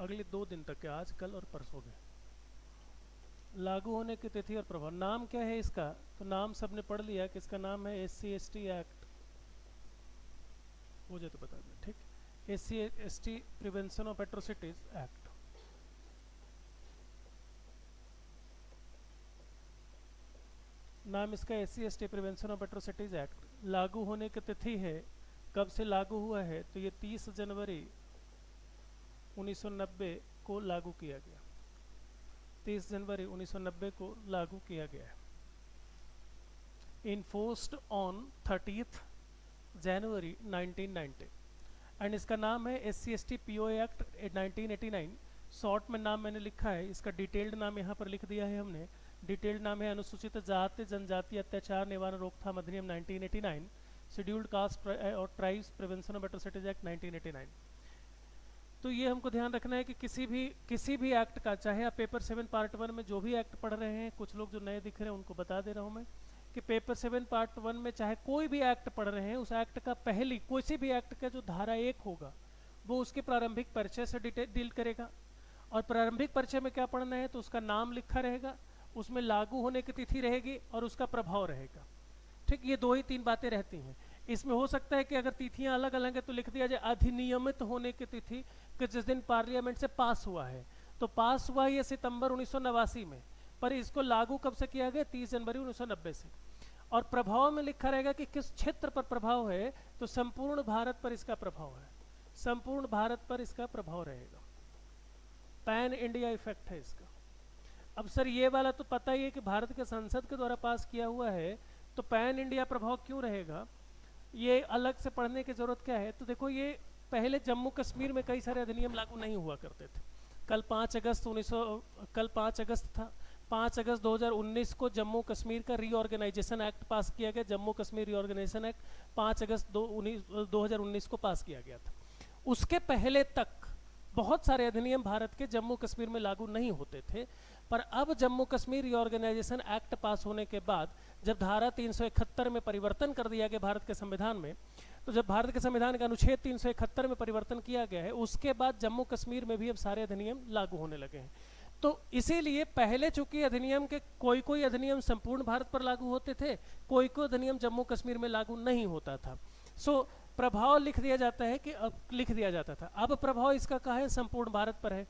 अगले 2 दिन तक के, आज कल और परसों में। लागू होने की तिथि और प्रभाव। नाम क्या है इसका? तो नाम सबने पढ़ लिया कि इसका नाम है SC/ST एक्ट। हो जाए तो बता दें, ठीक। SC/ST prevention of atrocities act. नाम इसका SC/ST prevention of atrocities act. लागू होने की तिथि है, कब से लागू हुआ है? तो ये 30 जनवरी 1990 को लागू किया गया। 30 जनवरी 1990 को लागू किया गया है। Enforced on 30th January 1990 and इसका नाम है SC/ST POA एक्ट 1989। शॉर्ट में नाम मैंने लिखा है, इसका डिटेल्ड नाम यहाँ पर लिख दिया है हमने। डिटेल्ड नाम है अनुसूचित जाति जनजाति अत्याचार निवारण रोकथाम अधिनियम 1989, शेड्यूल्ड कास्ट और tribes prevention of atrocities act 1989। तो ये हमको ध्यान रखना है कि किसी भी एक्ट का, चाहे आप पेपर 7 पार्ट 1 में जो भी एक्ट पढ़ रहे हैं, कुछ लोग जो नए दिख रहे हैं उनको बता दे रहा हूँ मैं कि पेपर 7 पार्ट 1 में चाहे कोई भी एक्ट पढ़ रहे हैं, उस एक्ट का पहली किसी भी एक्ट का जो धारा 1 होगा वो उसके प्रारंभिक परिचय से डील करेगा। और प्रारंभिक परिचय में क्या पढ़ना है? तो उसका नाम लिखा रहेगा, उसमें लागू होने की तिथि रहेगी और उसका प्रभाव रहेगा, ठीक। ये 2 ही 3 बातें रहती हैं। इसमें हो सकता है कि अगर तिथियां अलग अलग है तो लिख दिया जाए अधिनियमित होने की तिथि कि जिस दिन पार्लियामेंट से पास हुआ है। तो पास हुआ ये सितंबर 1989 में, पर इसको लागू कब से किया गया? 30 जनवरी 1990 से। और प्रभाव में लिखा रहेगा कि किस क्षेत्र पर प्रभाव है, तो संपूर्ण भारत पर इसका प्रभाव है, संपूर्ण भारत पर इसका प्रभाव रहेगा। पैन इंडिया इफेक्ट है इसका। अब सर ये वाला तो पता ही है कि भारत के संसद के द्वारा पास किया हुआ है, तो पैन इंडिया प्रभाव क्यों रहेगा? ये अलग से पढ़ने की जरूरत क्या है? तो देखो, ये पहले जम्मू कश्मीर में कई सारे अधिनियम लागू नहीं हुआ करते थे। कल 5 अगस्त था। 5 अगस्त 2019 को जम्मू कश्मीर का रीऑर्गेनाइजेशन एक्ट पास किया गया। जम्मू कश्मीर रीऑर्गेनाइजेशन एक्ट 5 अगस्त 2019 को पास किया गया था। उसके पहले तक बहुत सारे अधिनियम भारत के जम्मू कश्मीर में लागू नहीं होते थे, पर अब Jammu Kashmir reorganisation act pass होने के बाद जब धारा 371 में परिवर्तन कर दिया गया भारत के संविधान में, तो जब भारत के संविधान का अनुच्छेद 371 में परिवर्तन किया गया है, उसके बाद जम्मू कश्मीर में भी अब सारे अधिनियम लागू होने लगे हैं। तो इसीलिए पहले चूंकि अधिनियम के कोई अधिनियम संपूर्ण भारत पर लागू होते थे, कोई अधिनियम जम्मू कश्मीर में लागू नहीं होता था। सो प्रभाव लिख दिया जाता है कि अब लिख दिया जाता था, अब प्रभाव इसका कहाँ है? संपूर्ण भारत पर है।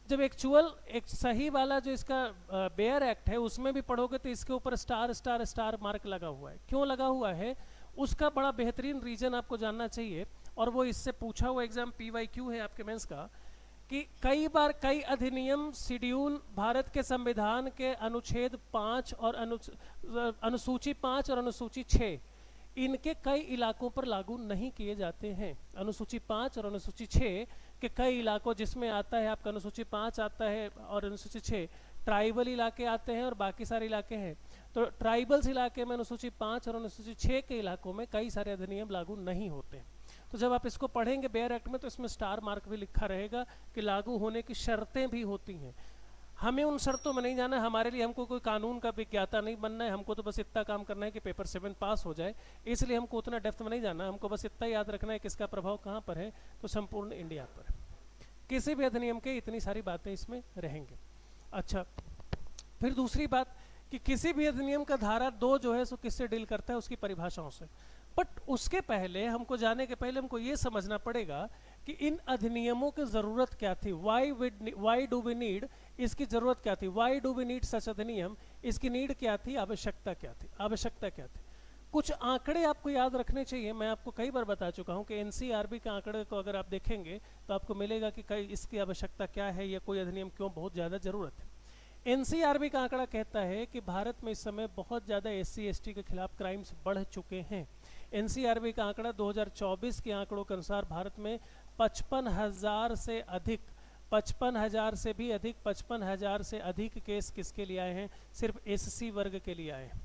जब एक्चुअल एक सही वाला जो इसका बेयर एक्ट है उसमें भी पढ़ोगे तो इसके ऊपर स्टार स्टार स्टार मार्क लगा हुआ है। क्यों लगा हुआ है? उसका बड़ा बेहतरीन रीजन आपको जानना चाहिए, और वो इससे पूछा हुआ एग्जाम PYQ है आपके मेंस का, कि कई बार कई अधिनियम शेड्यूल भारत के संविधान के अनुच्छेद 5 और अनुसूची 5 और अनुसूची 6 इनके कई इलाकों पर लागू नहीं किए जाते हैं। अनुसूची 5 और अनुसूची 6 के कई इलाकों, जिसमें आता है आपका अनुसूची 5 आता है और अनुसूची 6 ट्राइबल इलाके आते हैं और बाकी सारे इलाके हैं। तो ट्राइबल्स इलाके में अनुसूची 5 और अनुसूची 6 के इलाकों में कई सारे अधिनियम लागू नहीं होते। तो जब आप इसको पढ़ेंगे बेयर एक्ट में, तो इसमें स्टार मार्क भी लिखा रहेगा कि लागू होने की शर्तें भी होती हैं। हमें उन शर्तों में नहीं जाना, हमारे लिए हमको कोई कानून का विज्ञाता नहीं बनना है, हमको तो बस इतना काम करना है कि पेपर 7 पास हो जाए, इसलिए हमको उतना डेप्थ में नहीं जाना, हमको बस इतना याद रखना है कि इसका प्रभाव कहाँ पर है, तो संपूर्ण इंडिया पर। किसी भी अधिनियम के इतनी सारी बातें इसमें रहेंगे। अच्छा, फिर दूसरी बात कि किसी भी अधिनियम का धारा 2 जो है सो किससे डील करता है? उसकी परिभाषाओं से। बट उसके पहले हमको जाने के पहले हमको ये समझना पड़ेगा कि इन अधिनियमों की जरूरत क्या थी। वाई डू वी नीड, इसकी जरूरत क्या थी? Why do we need such अधिनियम, इसकी नीड क्या थी? आवश्यकता क्या थी? आवश्यकता क्या थी? कुछ आंकड़े आपको याद रखने चाहिए। मैं आपको कई बार बता चुका हूं कि NCRB के आंकड़े को अगर आप देखेंगे तो आपको मिलेगा कि कई इसकी आवश्यकता क्या है या कोई अधिनियम क्यों बहुत ज़्यादा ज़रूरत है। NCRB का आंकड़ा कहता है कि भारत में इस समय बहुत ज़्यादा SC/ST के खिलाफ क्राइम्स बढ़ चुके हैं। NCRB का आंकड़ा 2024 के आंकड़ों के अनुसार भारत में 55,000 से अधिक, 55,000 से भी अधिक, 55,000 से अधिक केस किसके लिए आए हैं? सिर्फ SC वर्ग के लिए आए हैं।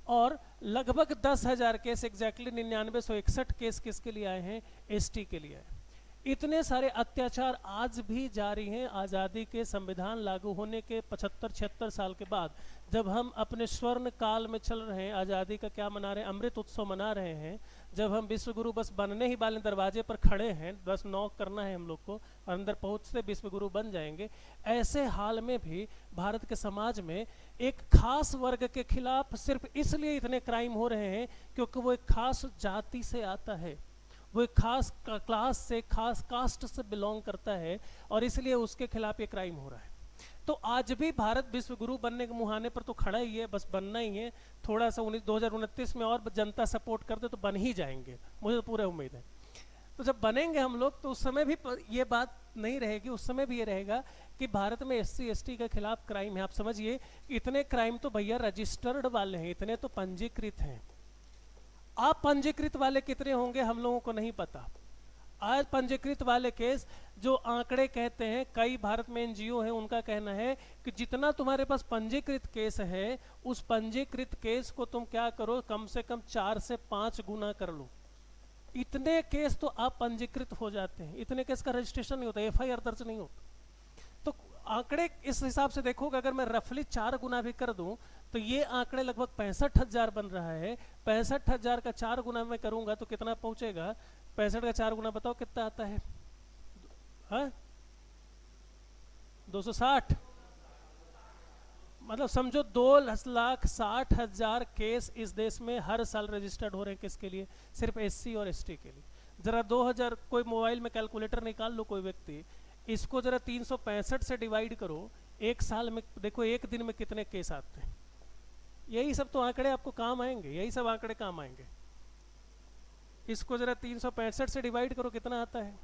और लगभग 10,000 केस, एग्जैक्टली 9961 केस किसके लिए आए हैं? ST के लिए आए। इतने सारे अत्याचार आज भी जारी हैं आज़ादी के संविधान लागू होने के 75-76 साल के बाद, जब हम अपने स्वर्ण काल में चल रहे हैं, आज़ादी का क्या मना रहे हैं, अमृत उत्सव मना रहे हैं, जब हम विश्वगुरु बस बनने ही वाले दरवाजे पर खड़े हैं, बस नॉक करना है हम लोग को और अंदर पहुंचते विश्वगुरु बन जाएंगे, ऐसे हाल में भी भारत के समाज में एक खास वर्ग के खिलाफ सिर्फ इसलिए इतने क्राइम हो रहे हैं क्योंकि वो एक खास जाति से आता है, वो एक खास क्लास से, खास कास्ट से बिलोंग करता है, और इसलिए उसके खिलाफ ये क्राइम हो रहा है। तो आज भी भारत विश्व गुरु बनने के मुहाने पर तो खड़ा ही है, बस बनना ही है। थोड़ा सा 2029 में और जनता सपोर्ट कर दे तो बन ही जाएंगे, मुझे तो पूरा उम्मीद है। तो जब बनेंगे हम लोग तो उस समय भी ये बात नहीं रहेगी, उस समय भी ये रहेगा कि भारत में SC ST के खिलाफ क्राइम है। आप समझिए इतने क्राइम तो भैया रजिस्टर्ड वाले हैं, इतने तो पंजीकृत हैं। आप पंजीकृत वाले कितने होंगे हम लोगों को नहीं पता। आज पंजीकृत वाले केस जो आंकड़े कहते हैं, कई भारत में NGO हैं, उनका कहना है कि जितना तुम्हारे पास पंजीकृत केस है, उस पंजीकृत केस को तुम क्या करो, कम से कम 4 से 5 गुना कर लो। इतने केस तो आप पंजीकृत हो जाते हैं, इतने केस का रजिस्ट्रेशन नहीं होता, FIR दर्ज नहीं होता। तो आंकड़े इस हिसाब से देखो कि अगर मैं रफली 4 गुना भी कर दूं तो ये आंकड़े लगभग 65,000 बन रहा है। 65,000 का 4 गुना मैं करूंगा तो कितना पहुंचेगा? 65 का 4 गुना बताओ कितना आता है? हाँ 260, मतलब समझो 2,60,000 केस इस देश में हर साल रजिस्टर्ड हो रहे हैं। किसके लिए? सिर्फ SC और ST के लिए। जरा 2000 कोई मोबाइल में कैलकुलेटर निकाल लो कोई व्यक्ति, इसको जरा 365 से डिवाइड करो, एक साल में देखो एक दिन में कितने केस आते हैं। यही सब तो आंकड़े आपको काम आएंगे, यही सब आंकड़े काम आएंगे। इसको जरा 365 से डिवाइड करो, कितना आता है?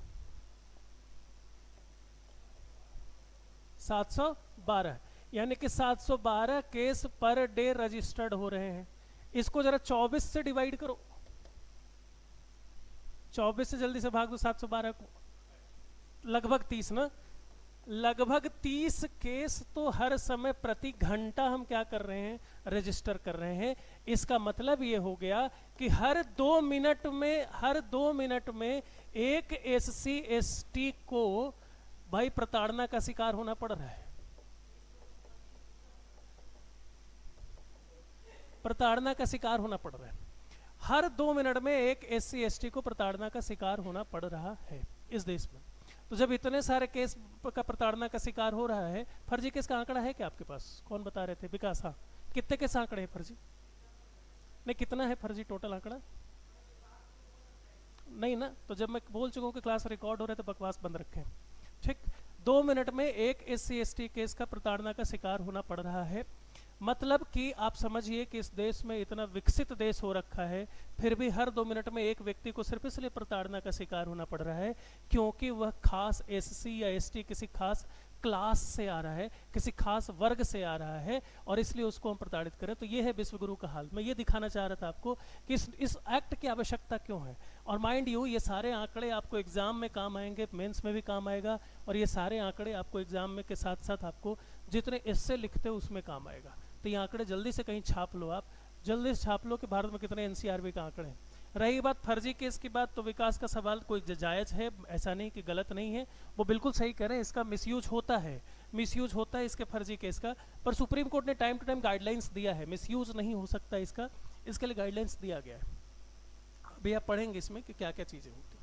712, यानी कि 712 केस पर डे रजिस्टर्ड हो रहे हैं। इसको जरा 24 से डिवाइड करो, 24 से जल्दी से भाग दो 712 को, लगभग 30 ना, लगभग 30 केस तो हर समय प्रति घंटा हम क्या कर रहे हैं? रजिस्टर कर रहे हैं। इसका मतलब ये हो गया कि हर 2 मिनट में एक SC ST को भाई प्रताड़ना का शिकार होना पड़ रहा है, प्रताड़ना का शिकार होना पड़ रहा है। हर 2 मिनट में एक SC ST को प्रताड़ना का शिकार होना पड़ रहा है इस देश में। तो जब इतने सारे केस का प्रताड़ना का शिकार हो रहा है, फर्जी केस का आंकड़ा है क्या आपके पास? कौन बता रहे थे? विकास। हाँ, कितने केस आंकड़े हैं फर्जी? नहीं, कितना है फर्जी टोटल आंकड़ा? नहीं ना, तो जब मैं बोल चुका हूँ कि क्लास रिकॉर्ड हो रहा है तो बकवास बंद रखें, ठीक। 2 मिनट में एक SC ST केस का प्रताड़ना का शिकार होना पड़ रहा है। मतलब कि आप समझिए कि इस देश में इतना विकसित देश हो रखा है, फिर भी हर 2 मिनट में एक व्यक्ति को सिर्फ इसलिए प्रताड़ना का शिकार होना पड़ रहा है क्योंकि वह खास SC या ST किसी खास क्लास से आ रहा है, किसी खास वर्ग से आ रहा है, और इसलिए उसको हम प्रताड़ित करें। तो ये है विश्वगुरु का हाल। मैं ये दिखाना चाह रहा था आपको कि इस एक्ट की आवश्यकता क्यों है। और माइंड यू, ये सारे आंकड़े आपको एग्जाम में काम आएंगे, मेंस में भी काम आएगा, और ये सारे आंकड़े आपको एग्जाम में के साथ साथ आपको जितने एस्से लिखते हो उसमें काम आएगा। तो ये आंकड़े जल्दी से कहीं छाप लो, आप जल्दी से छाप लो कि भारत में कितने NCRB का आंकड़े हैं। रही बात फर्जी केस की बात, तो विकास का सवाल कोई जायज़ है, ऐसा नहीं कि गलत नहीं है, वो बिल्कुल सही कह रहे हैं। इसका मिसयूज होता है इसके फर्जी केस का, पर सुप्रीम कोर्ट ने टाइम टू टाइम गाइडलाइंस दिया है, मिसयूज नहीं हो सकता इसका, इसके लिए गाइडलाइंस दिया गया है। अभी आप पढ़ेंगे इसमें कि क्या क्या चीज़ें होती हैं।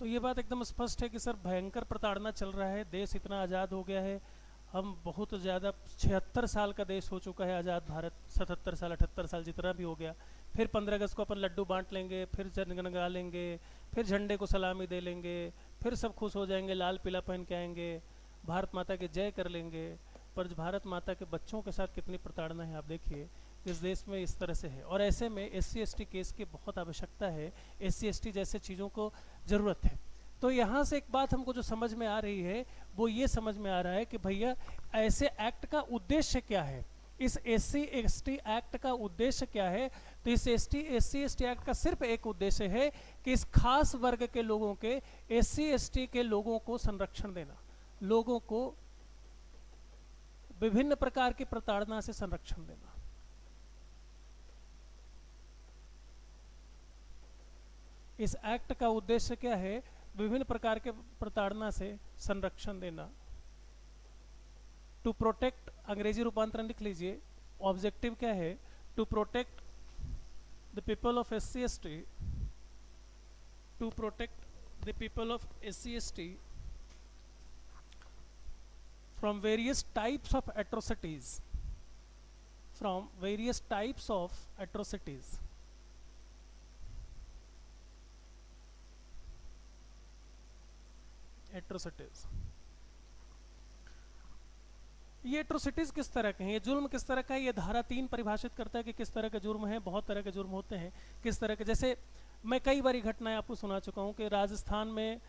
तो ये बात एकदम स्पष्ट है कि सर भयंकर प्रताड़ना चल रहा है, देश इतना आज़ाद हो गया है, हम बहुत ज़्यादा 76 साल का देश हो चुका है आज़ाद भारत, 77 साल 78 साल जितना भी हो गया, फिर 15 अगस्त को अपन लड्डू बांट लेंगे, फिर जनगण गा लेंगे, फिर झंडे को सलामी दे लेंगे, फिर सब खुश हो जाएंगे, लाल पीला पहन के आएंगे, भारत माता की जय कर लेंगे। पर भारत माता के बच्चों के साथ कितनी प्रताड़ना है आप देखिए, इस देश में इस तरह से है। और ऐसे में SC/ST केस की बहुत आवश्यकता है, SC/ST जैसे चीज़ों को ज़रूरत है। तो यहाँ से एक बात हमको जो समझ में आ रही है वो ये समझ में आ रहा है कि भैया ऐसे एक्ट का उद्देश्य क्या है, इस SC/ST एक्ट का उद्देश्य क्या है। तो इस SC/ST एक्ट का सिर्फ एक उद्देश्य है कि इस खास वर्ग के लोगों के, SC/ST के लोगों को संरक्षण देना, लोगों को विभिन्न प्रकार की प्रताड़ना से संरक्षण देना। इस एक्ट का उद्देश्य क्या है, विभिन्न प्रकार के प्रताड़ना से संरक्षण देना। टू प्रोटेक्ट, अंग्रेजी रूपांतरण लिख लीजिए, ऑब्जेक्टिव क्या है, to protect the people of SC/ST, to protect the people of SC/ST from various types of atrocities, from various types of atrocities, atrocities। ये एट्रोसिटीज किस तरह के हैं, ये जुर्म किस तरह का है, ये धारा 3 परिभाषित करता है कि किस तरह के जुर्म हैं। बहुत तरह के जुर्म होते हैं, किस तरह के, जैसे मैं कई बारी घटनाएं आपको सुना चुका हूँ कि राजस्थान में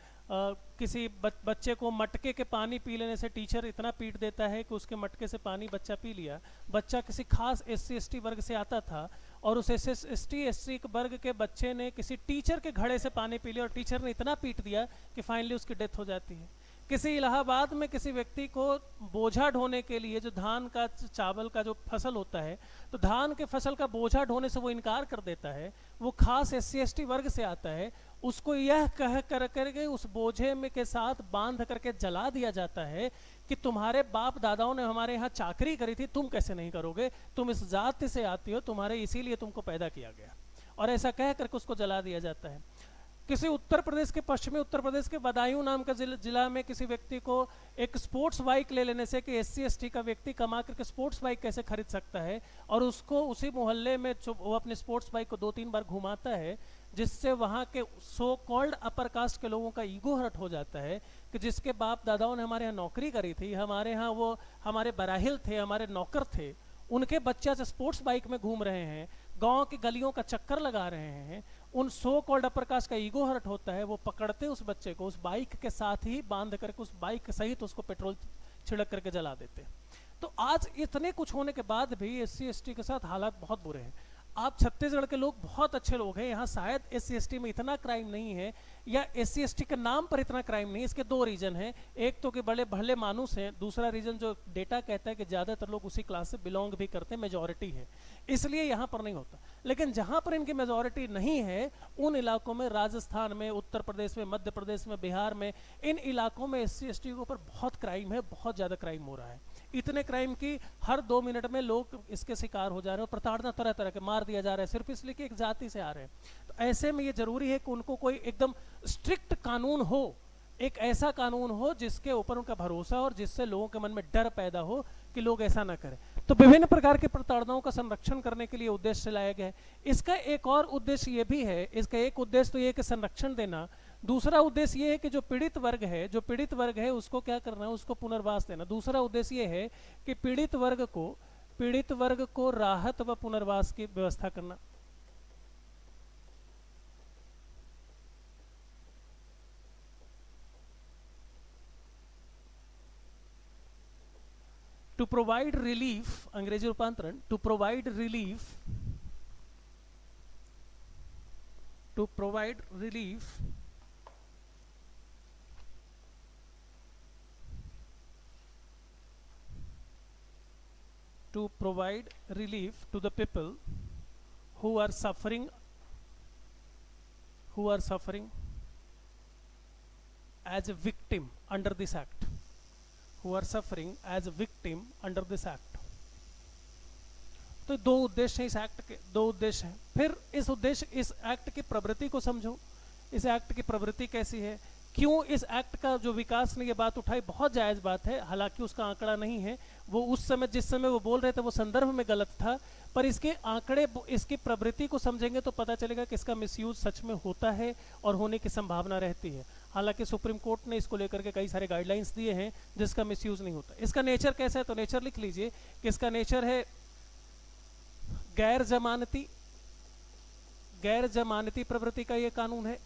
किसी बच्चे को मटके के पानी पी लेने से टीचर इतना पीट देता है कि उसके मटके से पानी बच्चा पी लिया। बच्चा किसी खास SC/ST वर्ग से आता था और उस SC/ST वर्ग के बच्चे ने किसी टीचर के घड़े से पानी पी लिया और टीचर ने इतना पीट दिया कि फाइनली उसकी डेथ हो जाती है। किसी इलाहाबाद में किसी व्यक्ति को बोझा ढोने के लिए, जो धान का चावल का जो फसल होता है, तो धान के फसल का बोझा ढोने से वो इनकार कर देता है, वो खास SC/ST वर्ग से आता है, उसको यह कह करके उस बोझे में के साथ बांध करके जला दिया जाता है कि तुम्हारे बाप दादाओं ने हमारे यहाँ चाकरी करी थी, तुम कैसे नहीं करोगे, तुम इस जाति से आती हो, तुम्हारे इसीलिए तुमको पैदा किया गया, और ऐसा कह करके उसको जला दिया जाता है। किसी उत्तर प्रदेश के, पश्चिमी उत्तर प्रदेश के बदायूं नाम का जिला में किसी व्यक्ति को एक स्पोर्ट्स बाइक ले लेने से, कि SC/ST का व्यक्ति कमा करके स्पोर्ट्स बाइक कैसे खरीद सकता है, और उसको उसी मोहल्ले में वो अपने स्पोर्ट्स बाइक को 2-3 बार घुमाता है, जिससे वहाँ के सो कॉल्ड अपर कास्ट के लोगों का ईगो हर्ट हो जाता है कि जिसके बाप दादाओं ने हमारे यहाँ नौकरी करी थी, हमारे यहाँ वो हमारे बराहिल थे, हमारे नौकर थे, उनके बच्चे से स्पोर्ट्स बाइक में घूम रहे हैं, गांव की गलियों का चक्कर लगा रहे हैं, उन सो कॉल्ड अपर कास्ट का ईगो हर्ट होता है। वो पकड़ते उस बच्चे को, उस बाइक के साथ ही बांध करके उस बाइक सहित उसको पेट्रोल छिड़क करके जला देते। तो आज इतने कुछ होने के बाद भी SC/ST के साथ हालात बहुत बुरे हैं। आप छत्तीसगढ़ के लोग बहुत अच्छे लोग हैं, यहाँ शायद SC/ST में इतना क्राइम नहीं है, या SC/ST के नाम पर इतना क्राइम नहीं है। इसके 2 रीजन हैं, एक तो कि बड़े भले मानुस हैं, दूसरा रीजन जो डेटा कहता है कि ज़्यादातर लोग उसी क्लास से बिलोंग भी करते हैं, मेजॉरिटी है, इसलिए यहाँ पर नहीं होता। लेकिन जहाँ पर इनकी मेजॉरिटी नहीं है, उन इलाकों में, राजस्थान में, उत्तर प्रदेश में, मध्य प्रदेश में, बिहार में, इन इलाकों में SC/ST के ऊपर बहुत क्राइम है, बहुत ज़्यादा क्राइम हो रहा है। इतने क्राइम की हर 2 मिनट में लोग इसके शिकार हो जा रहे हैं, और प्रताड़ना तरह तरह के मार दिया जा रहा है सिर्फ इसलिए कि एक जाति से आ रहे हैं। तो ऐसे में ये जरूरी है कि उनको कोई एकदम स्ट्रिक्ट कानून हो, एक ऐसा कानून हो जिसके ऊपर उनका भरोसा हो और जिससे लोगों के मन में डर पैदा हो कि लोग ऐसा ना करें। तो विभिन्न प्रकार की प्रताड़नाओं का संरक्षण करने के लिए उद्देश्य लाया गया है। इसका एक और उद्देश्य ये भी है, इसका एक उद्देश्य तो ये कि संरक्षण देना, दूसरा उद्देश्य ये है कि जो पीड़ित वर्ग है उसको क्या करना है, उसको पुनर्वास देना। दूसरा उद्देश्य ये है कि पीड़ित वर्ग को राहत व पुनर्वास की व्यवस्था करना। टू प्रोवाइड रिलीफ, अंग्रेजी रूपांतरण, to provide relief to provide relief to the people who are suffering as a victim under this act, तो दो उद्देश्य हैं इस एक्ट के, दो उद्देश्य हैं। फिर इस एक्ट की प्रवृत्ति को समझो। इस एक्ट की प्रवृत्ति कैसी है, क्यों इस एक्ट का जो विकास ने ये बात उठाई, बहुत जायज़ बात है, हालांकि उसका आंकड़ा नहीं है, वो उस समय जिस समय वो बोल रहे थे वो संदर्भ में गलत था, पर इसके आंकड़े, इसकी प्रवृत्ति को समझेंगे तो पता चलेगा कि इसका मिसयूज सच में होता है और होने की संभावना रहती है। हालांकि सुप्रीम कोर्ट ने इसको लेकर के कई सारे गाइडलाइंस दिए हैं जिसका मिसयूज नहीं होता। इसका नेचर कैसा है, तो नेचर लिख लीजिए कि इसका नेचर है गैर जमानती, गैर जमानती प्रवृत्ति का ये कानून है,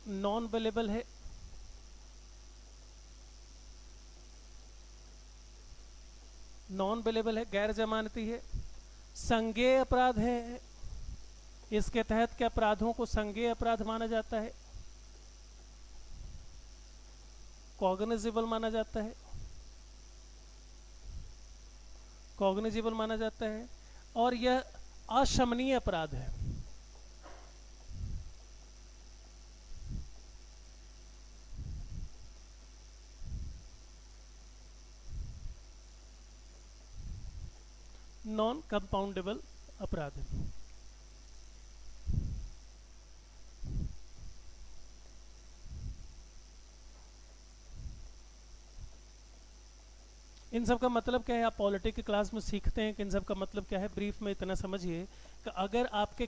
नॉन बेलेबल है, नॉन बेलेबल है, गैर जमानती है, संज्ञेय अपराध है, इसके तहत के अपराधों को संज्ञेय अपराध माना जाता है, कॉग्निजिबल माना जाता है, कॉग्निजिबल माना जाता है, और यह अशमनीय अपराध है। नॉन कंपाउंडेबल अपराध है। इन सब का मतलब क्या है, आप पॉलिटिक्स की क्लास में सीखते हैं कि इन सब का मतलब क्या है। ब्रीफ में इतना समझिए कि अगर आपके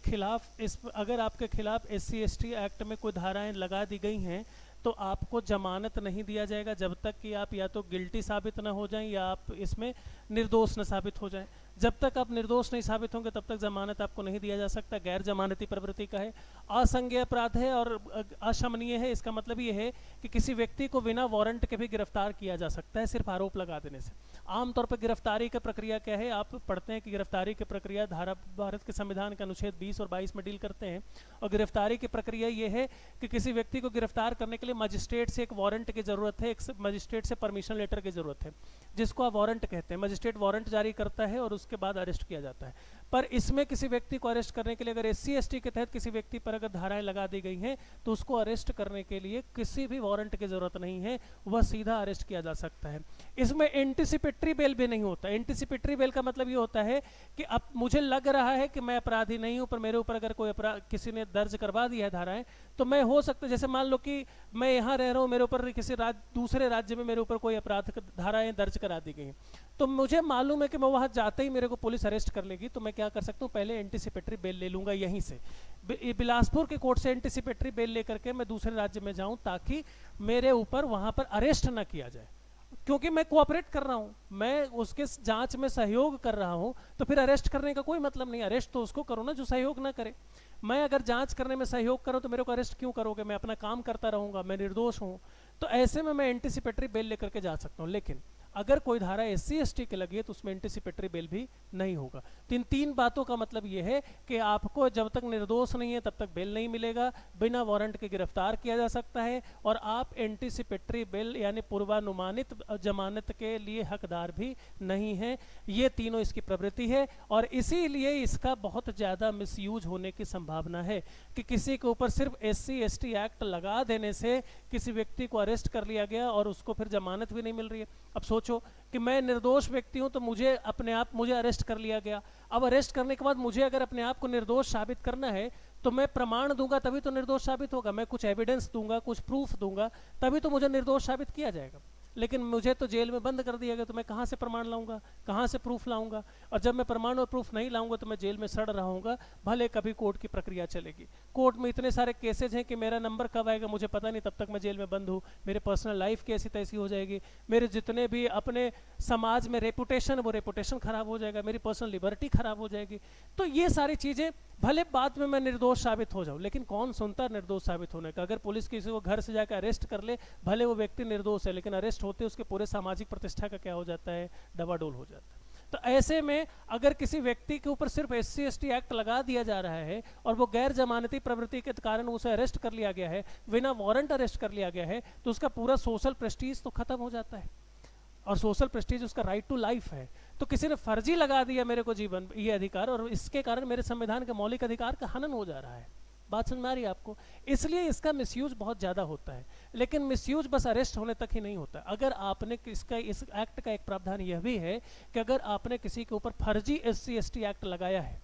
खिलाफ SC/ST एक्ट में कोई धाराएं लगा दी गई हैं तो आपको जमानत नहीं दिया जाएगा जब तक कि आप या तो गिल्टी साबित ना हो जाएं या आप इसमें निर्दोष न साबित हो जाएं। जब तक आप निर्दोष नहीं साबित होंगे तब तक जमानत आपको नहीं दिया जा सकता। गैर जमानती प्रवृत्ति का है, असंज्ञेय अपराध है और अशमनीय है। इसका मतलब ये है कि किसी व्यक्ति को बिना वारंट के भी गिरफ्तार किया जा सकता है सिर्फ आरोप लगा देने से। आमतौर पर गिरफ्तारी की प्रक्रिया क्या है, आप पढ़ते हैं कि गिरफ्तारी की प्रक्रिया धारा भारत के संविधान के अनुच्छेद 20 और 22 में डील करते हैं। और गिरफ्तारी की प्रक्रिया ये है कि किसी व्यक्ति को गिरफ्तार करने के लिए मजिस्ट्रेट से एक वारंट की जरूरत है, एक मजिस्ट्रेट से परमिशन लेटर की जरूरत है, जिसको आप वारंट कहते हैं। मजिस्ट्रेट वारंट जारी करता है और उसके बाद अरेस्ट किया जाता है। पर इसमें किसी व्यक्ति को अरेस्ट करने के लिए अगर SC/ST के तहत किसी व्यक्ति पर अगर धाराएं लगा दी गई हैं तो उसको अरेस्ट करने के लिए किसी भी वारंट की जरूरत नहीं है, वह सीधा अरेस्ट किया जा सकता है। इसमें एंटीसिपेटरी बेल भी नहीं होता। एंटीसिपेटरी बेल का मतलब ये होता है कि अब मुझे लग रहा है कि मैं अपराधी नहीं हूं, पर मेरे ऊपर अगर कोई अपराध किसी ने दर्ज करवा दिया है धाराएं, तो मैं हो सकता है, जैसे मान लो कि मैं यहाँ रह रहा हूँ, मेरे ऊपर किसी दूसरे राज्य में मेरे ऊपर कोई अपराध धाराएं दर्ज करा दी गई, तो मुझे मालूम है कि मैं वहां जाते ही मेरे को पुलिस अरेस्ट कर लेगी, तो मैं क्या कर सकता हूँ, पहले एंटीसिपेटरी बेल ले लूंगा यहीं से, बिलासपुर के कोर्ट से एंटीसिपेटरी बेल लेकर के मैं दूसरे राज्य में जाऊं ताकि मेरे ऊपर वहां पर अरेस्ट ना किया जाए, क्योंकि मैं कोऑपरेट कर रहा हूं, मैं उसके जांच में सहयोग कर रहा हूं। तो फिर अरेस्ट करने का कोई मतलब नहीं। अरेस्ट तो उसको करो ना जो सहयोग ना करे। मैं अगर जांच करने में सहयोग करूं तो मेरे को अरेस्ट क्यों करोगे? मैं अपना काम करता रहूंगा, मैं निर्दोष हूं। तो ऐसे में मैं एंटीसिपेटरी बेल लेकर के जा सकता हूं। लेकिन अगर कोई धारा SC/ST के लगी है तो उसमें एंटीसिपेटरी बेल भी नहीं होगा। तो इन तीन बातों का मतलब यह है कि आपको जब तक निर्दोष नहीं है तब तक बेल नहीं मिलेगा, बिना वारंट के गिरफ्तार किया जा सकता है, और आप एंटीसिपेटरी बेल यानी पूर्वानुमानित जमानत के लिए हकदार भी नहीं है। ये तीनों इसकी प्रवृत्ति है और इसीलिए इसका बहुत ज़्यादा मिसयूज होने की संभावना है कि किसी के ऊपर सिर्फ SC/ST एक्ट लगा देने से किसी व्यक्ति को अरेस्ट कर लिया गया और उसको फिर जमानत भी नहीं मिल रही है। अब सोचो कि मैं निर्दोष व्यक्ति हूं तो मुझे अपने आप मुझे अरेस्ट कर लिया गया। अब अरेस्ट करने के बाद मुझे अगर अपने आप को निर्दोष साबित करना है तो मैं प्रमाण दूंगा तभी तो निर्दोष साबित होगा। मैं कुछ एविडेंस दूंगा, कुछ प्रूफ दूंगा, तभी तो मुझे निर्दोष साबित किया जाएगा। लेकिन मुझे तो जेल में बंद कर दिया गया, तो मैं कहाँ से प्रमाण लाऊंगा, कहाँ से प्रूफ लाऊंगा? और जब मैं प्रमाण और प्रूफ नहीं लाऊंगा तो मैं जेल में सड़ रहा हूँगा, भले कभी कोर्ट की प्रक्रिया चलेगी। कोर्ट में इतने सारे केसेज हैं कि मेरा नंबर कब आएगा मुझे पता नहीं, तब तक मैं जेल में बंद हूँ। मेरे पर्सनल लाइफ कैसी तैसी हो जाएगी, मेरे जितने भी अपने समाज में रेपुटेशन है वो रेपुटेशन खराब हो जाएगा, मेरी पर्सनल लिबर्टी खराब हो जाएगी। तो ये सारी चीज़ें, भले बाद में मैं निर्दोष साबित हो जाऊं, लेकिन कौन सुनता है निर्दोष साबित होने का? अगर पुलिस किसी को घर से जाकर अरेस्ट कर ले, भले वो व्यक्ति निर्दोष है, लेकिन अरेस्ट होते उसके पूरे सामाजिक प्रतिष्ठा का क्या हो जाता है? डवाडोल हो जाता है। तो ऐसे में अगर किसी व्यक्ति के ऊपर सिर्फ SC/ST एक्ट लगा दिया जा रहा है और वो गैर जमानती प्रवृत्ति के कारण उसे अरेस्ट कर लिया गया है, बिना वारंट अरेस्ट कर लिया गया है, तो उसका पूरा सोशल प्रेस्टीज तो खत्म हो जाता है। और सोशल प्रेस्टीज उसका राइट टू लाइफ है। तो किसी ने फर्जी लगा दिया मेरे को जीवन ये अधिकार, और इसके कारण मेरे संविधान के मौलिक अधिकार का हनन हो जा रहा है। बात समझ में आ रही है आपको? इसलिए इसका मिसयूज बहुत ज़्यादा होता है। लेकिन मिसयूज बस अरेस्ट होने तक ही नहीं होता। अगर आपने इस एक्ट का एक प्रावधान यह भी है कि अगर आपने किसी के ऊपर फर्जी SC/ST एक्ट लगाया है,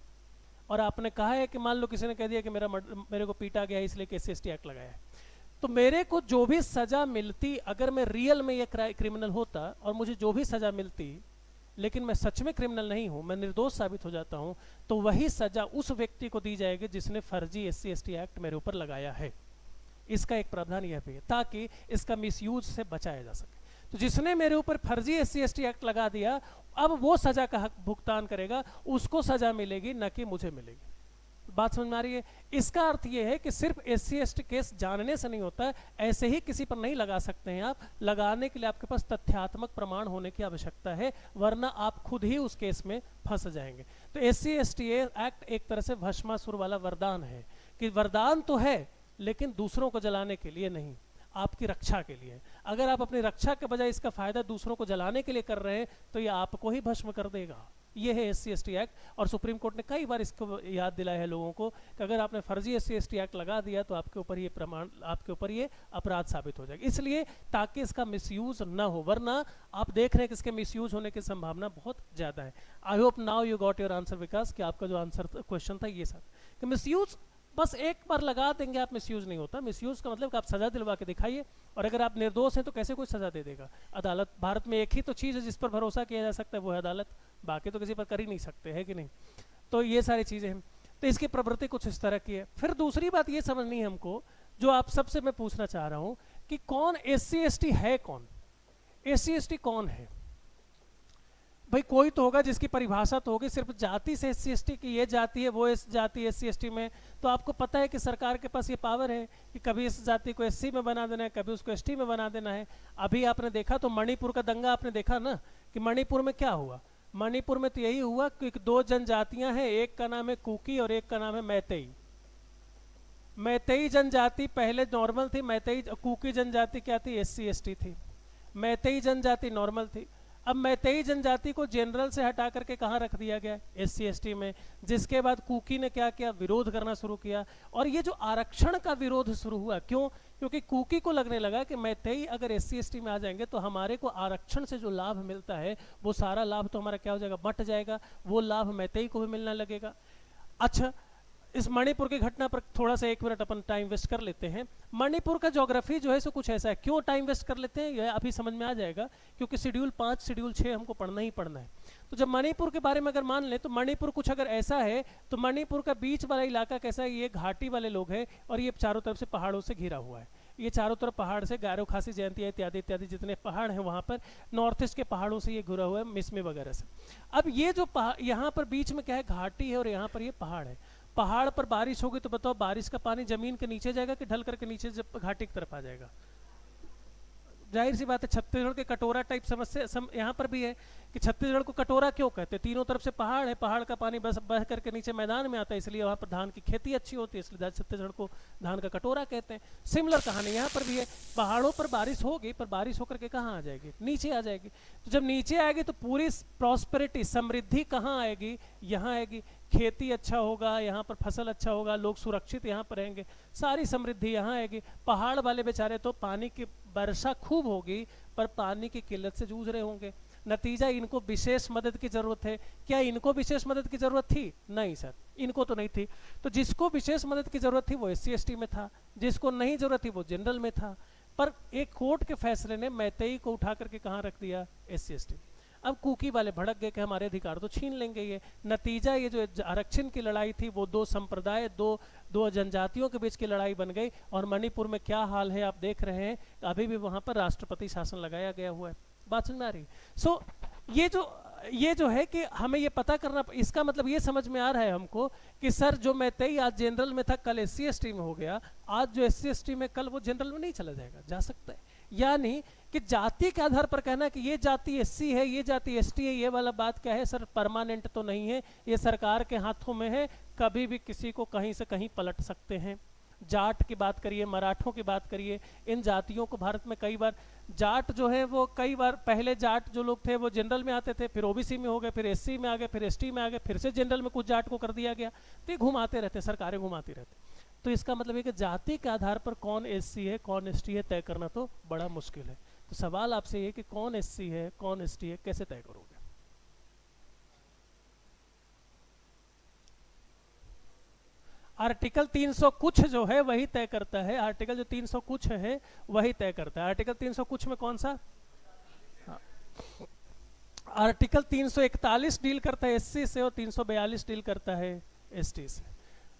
और आपने कहा है कि मान लो किसी ने कह दिया कि मेरे को पीटा गया है इसलिए कि SC एक्ट लगाया है, तो मेरे को जो भी सजा मिलती, अगर मैं रियल में ये क्रिमिनल होता और मुझे जो भी सजा मिलती, लेकिन मैं सच में क्रिमिनल नहीं हूं, मैं निर्दोष साबित हो जाता हूं, तो वही सजा उस व्यक्ति को दी जाएगी जिसने फर्जी SC/ST एक्ट मेरे ऊपर लगाया है। इसका एक प्रावधान यह भी है ताकि इसका मिसयूज से बचाया जा सके। तो जिसने मेरे ऊपर फर्जी SC/ST एक्ट लगा दिया, अब वो सजा का हक भुगतान करेगा, उसको सजा मिलेगी, न कि मुझे मिलेगी। बात समझ में आ रही है? इसका अर्थ ये है कि सिर्फ SC/ST केस जानने से नहीं होता है, ऐसे ही किसी पर नहीं लगा सकते हैं आप। लगाने के लिए आपके पास तथ्यात्मक प्रमाण होने की आवश्यकता है, वरना आप खुद ही उस केस में फंस जाएंगे। तो SC/ST एक्ट एक तरह से भस्मासुर वाला वरदान है, कि वरदान तो है लेकिन दूसरों को जलाने के लिए नहीं, आपकी रक्षा के लिए। अगर आप अपनी रक्षा के बजाय इसका फायदा दूसरों को जलाने के लिए कर रहे हैं, तो ये आपको ही भस्म कर देगा। ये है SC/ST एक्ट, और सुप्रीम कोर्ट ने कई बार इसको याद दिलाया है लोगों को कि अगर आपने फर्जी SC/ST एक्ट लगा दिया तो आपके ऊपर ये प्रमाण, आपके ऊपर ये अपराध साबित हो जाएगा। इसलिए ताकि इसका मिसयूज ना हो, वरना आप देख रहे हैं कि इसके मिसयूज होने की संभावना बहुत ज्यादा है। I hope now you got your answer Vikas, कि आपका जो आंसर क्वेश्चन था ये सर, कि मिसयूज बस एक बार लगा देंगे आप, मिसयूज नहीं होता। मिसयूज का मतलब कि आप सजा दिलवा के दिखाइए, और अगर आप निर्दोष हैं तो कैसे कोई सजा दे देगा? अदालत। भारत में एक ही तो चीज़ है जिस पर भरोसा किया जा सकता है, वो है अदालत, बाकी तो किसी पर कर ही नहीं सकते, है कि नहीं? तो ये सारी चीज़ें हैं। तो इसकी प्रवृत्ति कुछ इस तरह की है। फिर दूसरी बात ये समझनी है हमको, जो आप सबसे मैं पूछना चाह रहा हूँ, कि कौन SC/ST है? कौन SC/ST कौन है? भाई कोई तो होगा जिसकी परिभाषा तो होगी, सिर्फ जाति से SC/ST की ये जाति है, वो इस जाति SC/ST में। तो आपको पता है कि सरकार के पास ये पावर है कि कभी इस जाति को SC में बना देना है, कभी उसको ST में बना देना है। अभी आपने देखा तो मणिपुर का दंगा आपने देखा ना, कि मणिपुर में क्या हुआ? मणिपुर में तो यही हुआ कि दो जनजातियां हैं, एक का नाम है कुकी और एक का नाम है मैतेई। मैतेई जनजाति पहले नॉर्मल थी, मैतेई कुकी जनजाति क्या थी? SC/ST थी। मैतेई जनजाति नॉर्मल थी। अब मैतेई जनजाति को जनरल से हटा करके कहाँ रख दिया गया? SC/ST में। जिसके बाद कुकी ने क्या किया? विरोध करना शुरू किया। और ये जो आरक्षण का विरोध शुरू हुआ, क्यों? क्योंकि कुकी को लगने लगा कि मैतेई अगर SC/ST में आ जाएंगे तो हमारे को आरक्षण से जो लाभ मिलता है वो सारा लाभ तो हमारा क्या हो जाएगा? बट जाएगा। वो लाभ मैतेई को भी मिलने लगेगा। अच्छा, इस मणिपुर की घटना पर थोड़ा सा 1 मिनट अपन टाइम वेस्ट कर लेते हैं। मणिपुर का ज्योग्राफी जो है सो कुछ ऐसा है। क्यों टाइम वेस्ट कर लेते हैं यह अभी समझ में आ जाएगा, क्योंकि शेड्यूल 5 शेड्यूल 6 हमको पढ़ना ही पढ़ना है। तो जब मणिपुर के बारे में अगर मान लें तो मणिपुर कुछ अगर ऐसा है, तो मणिपुर का बीच वाला इलाका कैसा है? ये घाटी वाले लोग हैं और ये चारों तरफ से पहाड़ों से घिरा हुआ है। ये चारों तरफ पहाड़ से, गारो खासी जयंतिया इत्यादि इत्यादि जितने पहाड़ हैं वहाँ पर, नॉर्थ ईस्ट के पहाड़ों से ये घिरा हुआ है, मिसमी वगैरह से। अब ये जो यहाँ पर बीच में क्या है? घाटी है और यहाँ पर ये पहाड़ है। पहाड़ पर बारिश होगी तो बताओ, बारिश का पानी जमीन के नीचे जाएगा कि ढल करके नीचे जब घाटी की तरफ आ जाएगा? जाहिर सी बात है, छत्तीसगढ़ के कटोरा टाइप समस्या यहाँ पर भी है कि छत्तीसगढ़ को कटोरा क्यों कहते हैं? तीनों तरफ से पहाड़ है, पहाड़ का पानी बस बह करके नीचे मैदान में आता है, इसलिए वहाँ पर धान की खेती अच्छी होती है, इसलिए छत्तीसगढ़ को धान का कटोरा कहते हैं। सिमिलर कहानी यहाँ पर भी है। पहाड़ों पर बारिश होगी, पर बारिश होकर के कहाँ आ जाएगी? नीचे आ जाएगी। तो जब नीचे आएगी तो पूरी प्रॉस्पेरिटी, समृद्धि कहाँ आएगी? यहाँ आएगी। खेती अच्छा होगा, यहाँ पर फसल अच्छा होगा, लोग सुरक्षित यहाँ पर रहेंगे, सारी समृद्धि यहाँ आएगी। पहाड़ वाले बेचारे तो पानी की वर्षा खूब होगी पर पानी की किल्लत से जूझ रहे होंगे। नतीजा, इनको विशेष मदद की जरूरत है। क्या इनको विशेष मदद की जरूरत थी? नहीं सर, इनको तो नहीं थी। तो जिसको विशेष मदद की जरूरत थी वो SC/ST में था, जिसको नहीं जरूरत थी वो जनरल में था। पर एक कोर्ट के फैसले ने मैतेई को उठा करके कहाँ रख दिया? SC/ST। अब कुकी वाले भड़क गए कि हमारे अधिकार तो छीन लेंगे ये। नतीजा, ये जो आरक्षण की लड़ाई थी वो दो संप्रदाय, दो जनजातियों के बीच की लड़ाई बन गई। और मणिपुर में क्या हाल है आप देख रहे हैं, अभी भी वहां पर राष्ट्रपति शासन लगाया गया हुआ है। बात समझ में आ रही? सो ये जो है कि हमें ये पता करना, इसका मतलब ये समझ में आ रहा है हमको कि सर जो मैतेई आज जनरल में था कल SC/ST में हो गया, आज जो SC/ST में कल वो जनरल में नहीं चला जाएगा, जा सकता है। यानी कि जाति के आधार पर कहना कि ये जाति SC है, ये जाति ST है, ये वाला बात क्या है सर? परमानेंट तो नहीं है, ये सरकार के हाथों में है, कभी भी किसी को कहीं से कहीं पलट सकते हैं। जाट की बात करिए, मराठों की बात करिए, इन जातियों को भारत में कई बार जाट जो है वो कई बार, पहले जाट जो लोग थे वो जनरल में आते थे, फिर OBC में हो गए, फिर SC में आ गए, फिर ST में आ गए, फिर से जनरल में कुछ जाट को कर दिया गया। तो ये घुमाते रहते, सरकारें घुमाती रहती। तो इसका मतलब है कि जाति के आधार पर कौन SC है कौन ST है तय करना तो बड़ा मुश्किल है। तो सवाल आपसे ये कि कौन SC है कौन ST है, कैसे तय करोगे? आर्टिकल 300 कुछ जो है वही तय करता है, आर्टिकल जो 300 कुछ है वही तय करता है। आर्टिकल 300 कुछ में कौन सा? हाँ। आर्टिकल 341 डील करता है एससी से और 342 डील करता है एसटी से।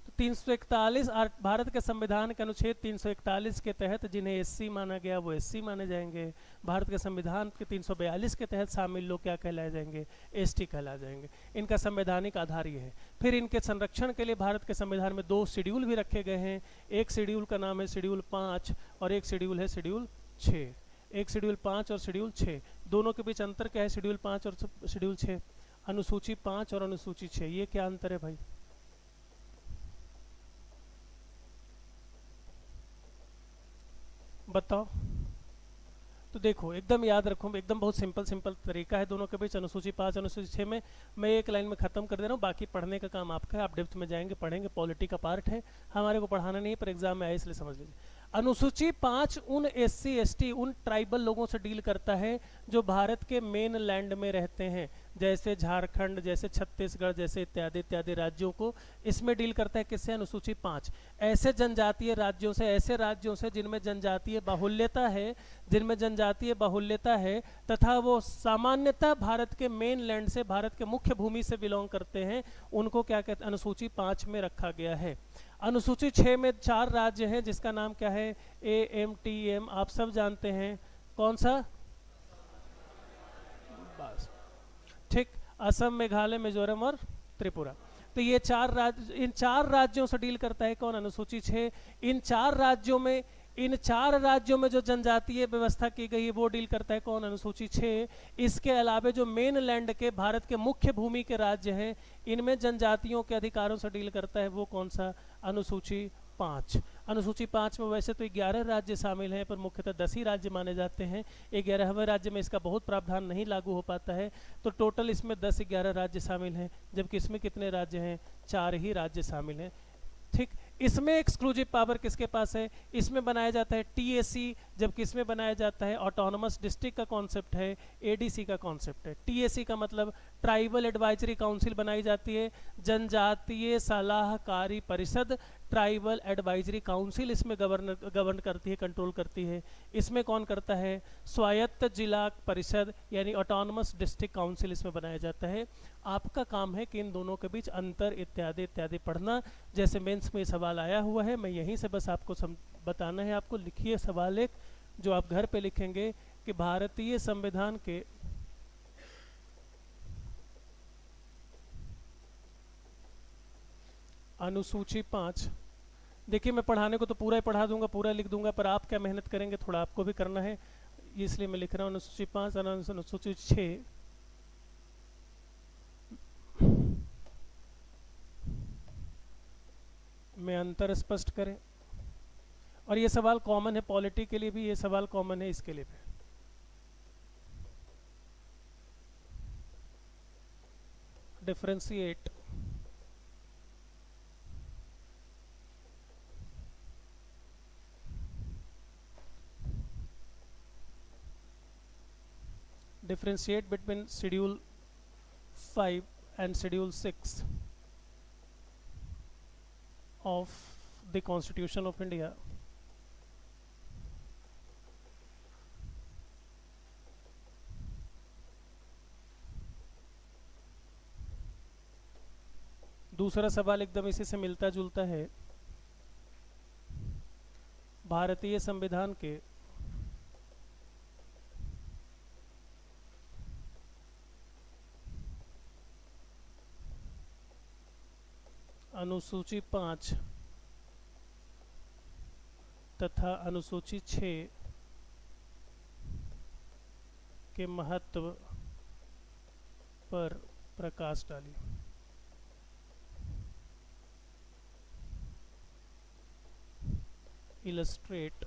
तो 341 भारत के संविधान के अनुच्छेद 341 के तहत जिन्हें एससी माना गया वो एससी माने जाएंगे। भारत के संविधान के 342 के तहत शामिल लोग क्या कहलाए जाएंगे? एसटी कहला जाएंगे। इनका संवैधानिक आधार ये है। फिर इनके संरक्षण के लिए भारत के संविधान में 2 शेड्यूल भी रखे गए हैं। एक शेड्यूल का नाम है शेड्यूल 5 और एक शेड्यूल है शेड्यूल 6। एक शेड्यूल 5 और शेड्यूल 6, दोनों के बीच अंतर क्या है? शेड्यूल 5 और शेड्यूल 6, अनुसूची 5 और अनुसूची 6, ये क्या अंतर है भाई? बताओ। तो देखो एकदम याद रखो, एकदम बहुत सिंपल सिंपल तरीका है दोनों के बीच। अनुसूची 5 अनुसूची 6 में मैं एक लाइन में ख़त्म कर दे रहा हूँ, बाकी पढ़ने का काम आपका है। आप डेप्थ में जाएंगे पढ़ेंगे, पॉलिटी का पार्ट है, हमारे को पढ़ाना नहीं है, पर एग्जाम में आए इसलिए समझ लीजिए। अनुसूची 5 उन एससी एसटी उन ट्राइबल लोगों से डील करता है जो भारत के मेन लैंड में रहते हैं, जैसे झारखंड, जैसे छत्तीसगढ़, जैसे इत्यादि इत्यादि राज्यों को इसमें डील करता है। किससे? अनुसूची 5। ऐसे जनजातीय राज्यों से, ऐसे राज्यों से जिनमें जनजातीय बाहुल्यता है, जिनमें जनजातीय बाहुल्यता है तथा वो सामान्यतः भारत के मेन लैंड से, भारत के मुख्य भूमि से बिलोंग करते हैं, उनको क्या कहते हैं? अनुसूची 5 में रखा गया है। अनुसूची 6 में 4 राज्य हैं जिसका नाम क्या है? AMTM, आप सब जानते हैं। कौन सा? बस ठीक, असम, मेघालय, मिजोरम और त्रिपुरा। तो ये 4 राज्य, इन 4 राज्यों से डील करता है कौन? अनुसूची 6। इन चार राज्यों में जो जनजातीय व्यवस्था की गई है वो डील करता है कौन? अनुसूची 6। इसके अलावा जो मेन लैंड के, भारत के मुख्य भूमि के राज्य हैं, इनमें जनजातियों के अधिकारों से डील करता है वो कौन सा? अनुसूची 5। अनुसूची 5 में वैसे तो 11 राज्य शामिल हैं, पर मुख्यतः 10 ही राज्य माने जाते हैं। 11वें राज्य में इसका बहुत प्रावधान नहीं लागू हो पाता है, तो टोटल इसमें 10-11 राज्य शामिल हैं, जबकि इसमें कितने राज्य हैं? 4 ही राज्य शामिल हैं। ठीक, इसमें एक्सक्लूसिव पावर किसके पास है? इसमें बनाया जाता है टीएसी, जबकि इसमें बनाया जाता है ऑटोनोमस डिस्ट्रिक्ट का कॉन्सेप्ट है, एडीसी का कॉन्सेप्ट है। टीएसी का मतलब ट्राइबल एडवाइजरी काउंसिल बनाई जाती है, जनजातीय सलाहकारी परिषद, ट्राइबल एडवाइजरी काउंसिल इसमें गवर्न करती है, कंट्रोल करती है। इसमें कौन करता है? स्वायत्त जिला परिषद यानी ऑटोनोमस डिस्ट्रिक्ट काउंसिल इसमें बनाया जाता है। आपका काम है कि इन दोनों के बीच अंतर इत्यादि इत्यादि पढ़ना। जैसे मेंस में सवाल आया हुआ है, मैं यहीं से बस आपको बताना है। आपको लिखिए सवाल एक, जो आप घर पे लिखेंगे कि भारतीय संविधान के अनुसूची 5, देखिए मैं पढ़ाने को तो पूरा ही पढ़ा दूंगा, पूरा लिख दूंगा, पर आप क्या मेहनत करेंगे, थोड़ा आपको भी करना है, इसलिए मैं लिख रहा हूँ अनुसूची 5 और अनुसूची 6 में अंतर स्पष्ट करें। और ये सवाल कॉमन है, पॉलिटी के लिए भी ये सवाल कॉमन है, इसके लिए भी। Differentiate between schedule 5 and schedule 6 of the Constitution of India. दूसरा सवाल एकदम इसी से मिलता जुलता है। भारतीय संविधान के अनुसूची 5 तथा अनुसूची 6 के महत्व पर प्रकाश डाली। Illustrate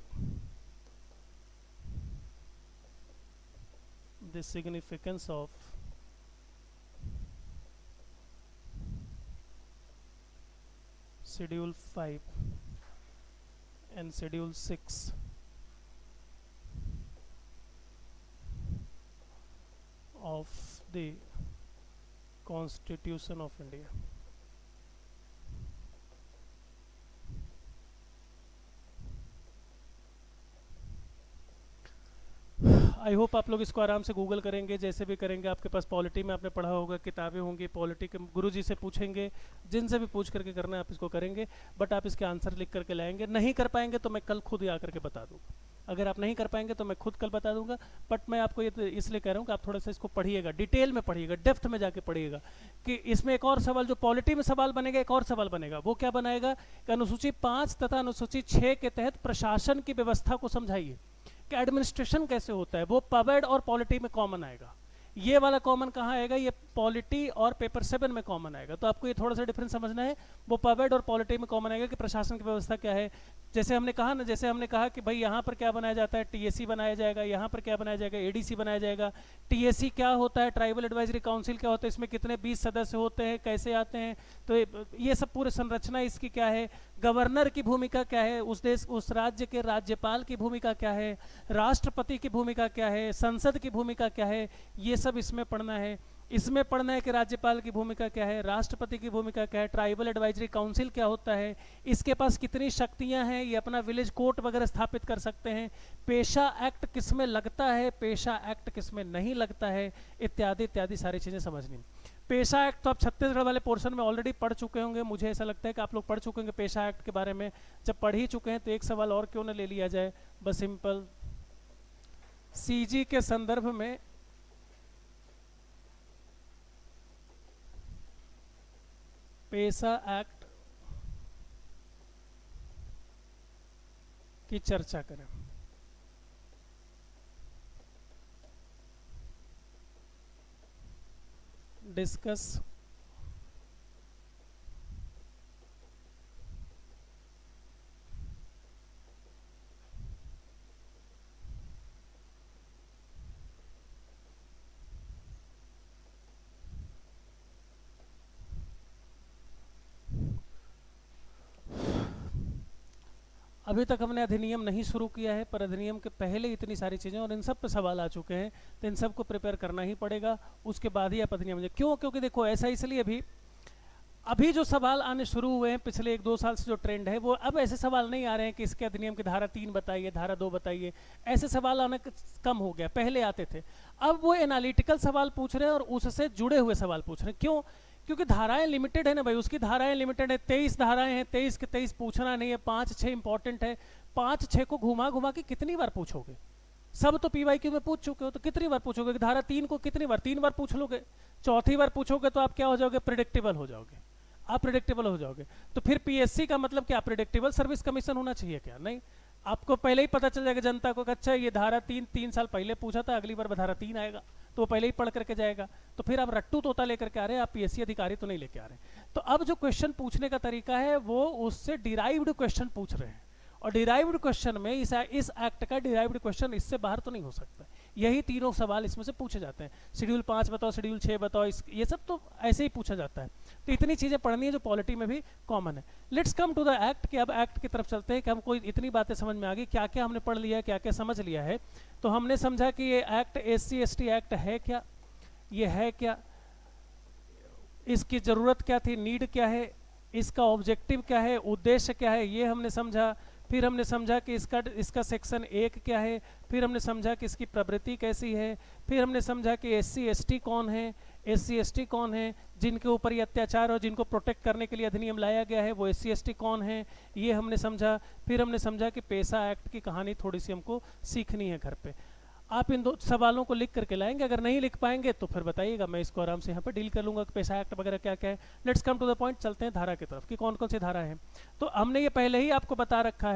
the significance of Schedule 5 and Schedule 6 of the Constitution of India. I hope आप लोग इसको आराम से गूगल करेंगे, जैसे भी करेंगे। आपके पास पॉलिटी में आपने पढ़ा होगा, किताबें होंगी, पॉलिटी के गुरुजी से पूछेंगे, जिनसे भी पूछ करके करना है आप इसको करेंगे, बट आप इसके आंसर लिख करके लाएंगे। नहीं कर पाएंगे तो मैं कल खुद ही आकर के बता दूंगा। अगर आप नहीं कर पाएंगे तो मैं खुद कल बता दूंगा, बट मैं आपको ये तो इसलिए कह रहा हूँ कि आप थोड़ा सा इसको पढ़िएगा, डिटेल में पढ़िएगा, डेप्थ में जाके पढ़िएगा। कि इसमें एक और सवाल, जो पॉलिटी में सवाल बनेगा, एक और सवाल बनेगा, वो क्या बनाएगा कि अनुसूची 5 तथा अनुसूची 6 के तहत प्रशासन की व्यवस्था को समझाइए कि एडमिनिस्ट्रेशन कैसे होता है। वो पवेड और पॉलिटी में कॉमन आएगा। ये वाला कॉमन कहाँ आएगा? ये पॉलिटी और पेपर 7 में कॉमन आएगा। तो आपको ये थोड़ा सा डिफरेंस समझना है। वो पवेड और पॉलिटी में कॉमन आएगा कि प्रशासन की व्यवस्था क्या है। जैसे हमने कहा ना, जैसे हमने कहा कि भाई यहाँ पर क्या बनाया जाता है, टीएसी बनाया जाएगा, यहाँ पर क्या बनाया जाएगा, एडीसी बनाया जाएगा। टीएसी क्या होता है, ट्राइबल एडवाइजरी काउंसिल क्या होता है, इसमें कितने 20 सदस्य होते हैं, कैसे आते हैं, तो ये सब पूरे संरचना इसकी क्या है, गवर्नर की भूमिका क्या है, उस देश उस राज्य के राज्यपाल की भूमिका क्या है, राष्ट्रपति की भूमिका क्या है, संसद की भूमिका क्या है, ये सब इसमें पढ़ना है। इसमें पढ़ना है कि राज्यपाल की भूमिका क्या है, राष्ट्रपति की भूमिका क्या है, ट्राइबल एडवाइजरी काउंसिल क्या होता है, इसके पास कितनी शक्तियां हैं, ये अपना विलेज कोर्ट वगैरह स्थापित कर सकते हैं, पेशा एक्ट किसमें लगता है, पेशा एक्ट किसमें नहीं लगता है, इत्यादि इत्यादि सारी चीज़ें समझनी। पेशा एक्ट तो आप छत्तीसगढ़ वाले पोर्शन में ऑलरेडी पढ़ चुके होंगे, मुझे ऐसा लगता है कि आप लोग पढ़ चुके होंगे पेशा एक्ट के बारे में। जब पढ़ ही चुके हैं तो एक सवाल और क्यों ना ले लिया जाए, बस सिंपल सीजी के संदर्भ में पेशा एक्ट की चर्चा करें। डिस्कस अभी तक हमने अधिनियम नहीं शुरू किया है, पर अधिनियम के पहले इतनी सारी चीज़ें और इन सब पे सवाल आ चुके हैं, तो इन सब को प्रिपेयर करना ही पड़ेगा। उसके बाद ही आप अधिनियम, क्यों? क्योंकि देखो ऐसा इसलिए भी अभी जो सवाल आने शुरू हुए हैं पिछले 1-2 साल से, जो ट्रेंड है वो अब ऐसे सवाल नहीं आ रहे हैं कि इसके अधिनियम की धारा 3 बताइए, धारा 2 बताइए। ऐसे सवाल आना कम हो गया, पहले आते थे। अब वो एनालिटिकल सवाल पूछ रहे हैं और उससे जुड़े हुए सवाल पूछ रहे हैं। क्यों? क्योंकि धाराएं लिमिटेड है ना भाई, उसकी धाराएं लिमिटेड है। 23 धाराएं हैं, 23 के 23 पूछना नहीं है, 5-6 इंपॉर्टेंट है। 5-6 को घुमा घुमा के कितनी बार पूछोगे? सब तो पीवाईक्यू में पूछ चुके हो, तो कितनी बार पूछोगे? धारा 3 को कितनी बार? 3 बार पूछ लोगे। चौथी बार पूछोगे तो आप क्या हो जाओगे? प्रिडिक्टेबल हो जाओगे, आप प्रिडिक्टेबल हो जाओगे। तो फिर पीएससी का मतलब क्या? प्रिडिक्टेबल सर्विस कमीशन होना चाहिए क्या? नहीं, आपको पहले ही पता चल जाएगा जनता को कि अच्छा ये धारा 3 साल पहले पूछा था, अगली बार धारा 3 आएगा, तो वो पहले ही पढ़ करके जाएगा। तो फिर आप रट्टू तोता लेकर के आ रहे हैं, आप पीएससी अधिकारी तो नहीं लेके आ रहे। तो अब जो क्वेश्चन पूछने का तरीका है वो उससे डिराइव्ड क्वेश्चन पूछ रहे हैं, और डिराइव्ड क्वेश्चन में इस एक्ट का डिराइव्ड क्वेश्चन इससे बाहर तो नहीं हो सकता। यही तीनों सवाल इसमें से पूछे जाते हैं। शेड्यूल 5 बताओ, शेड्यूल 6 बताओ, ये सब तो ऐसे ही पूछा जाता है। तो इतनी चीज़ें पढ़नी है जो पॉलिटी में भी कॉमन है। Let's come to the act, कि अब एक्ट की तरफ चलते हैं कि हमको इतनी बातें समझ में आ गई, क्या क्या हमने पढ़ लिया है, क्या क्या समझ लिया है। तो हमने समझा कि ये एक्ट SC/ST एक्ट है क्या, ये है क्या, इसकी ज़रूरत क्या थी, नीड क्या है, इसका ऑब्जेक्टिव क्या है, उद्देश्य क्या है, ये हमने समझा। फिर हमने समझा कि इसका सेक्शन 1 क्या है। फिर हमने समझा कि इसकी प्रवृत्ति कैसी है। फिर हमने समझा कि SC/ST कौन है, SC/ST कौन है, जिनके ऊपर ये अत्याचार और जिनको प्रोटेक्ट करने के लिए अधिनियम लाया गया है, वो SC/ST कौन है, ये हमने समझा। फिर हमने समझा कि पेशा एक्ट की कहानी थोड़ी सी हमको सीखनी है घर पे। आप इन 2 सवालों को लिख करके लाएंगे, अगर नहीं लिख पाएंगे तो फिर बताइएगा, मैं इसको आराम से यहाँ पे डील कर लूँगा कि पेशा एक्ट वगैरह क्या क्या है। Let's come to the point, चलते हैं धारा की तरफ कि कौन कौन सी धारा है। तो हमने ये पहले ही आपको बता रखा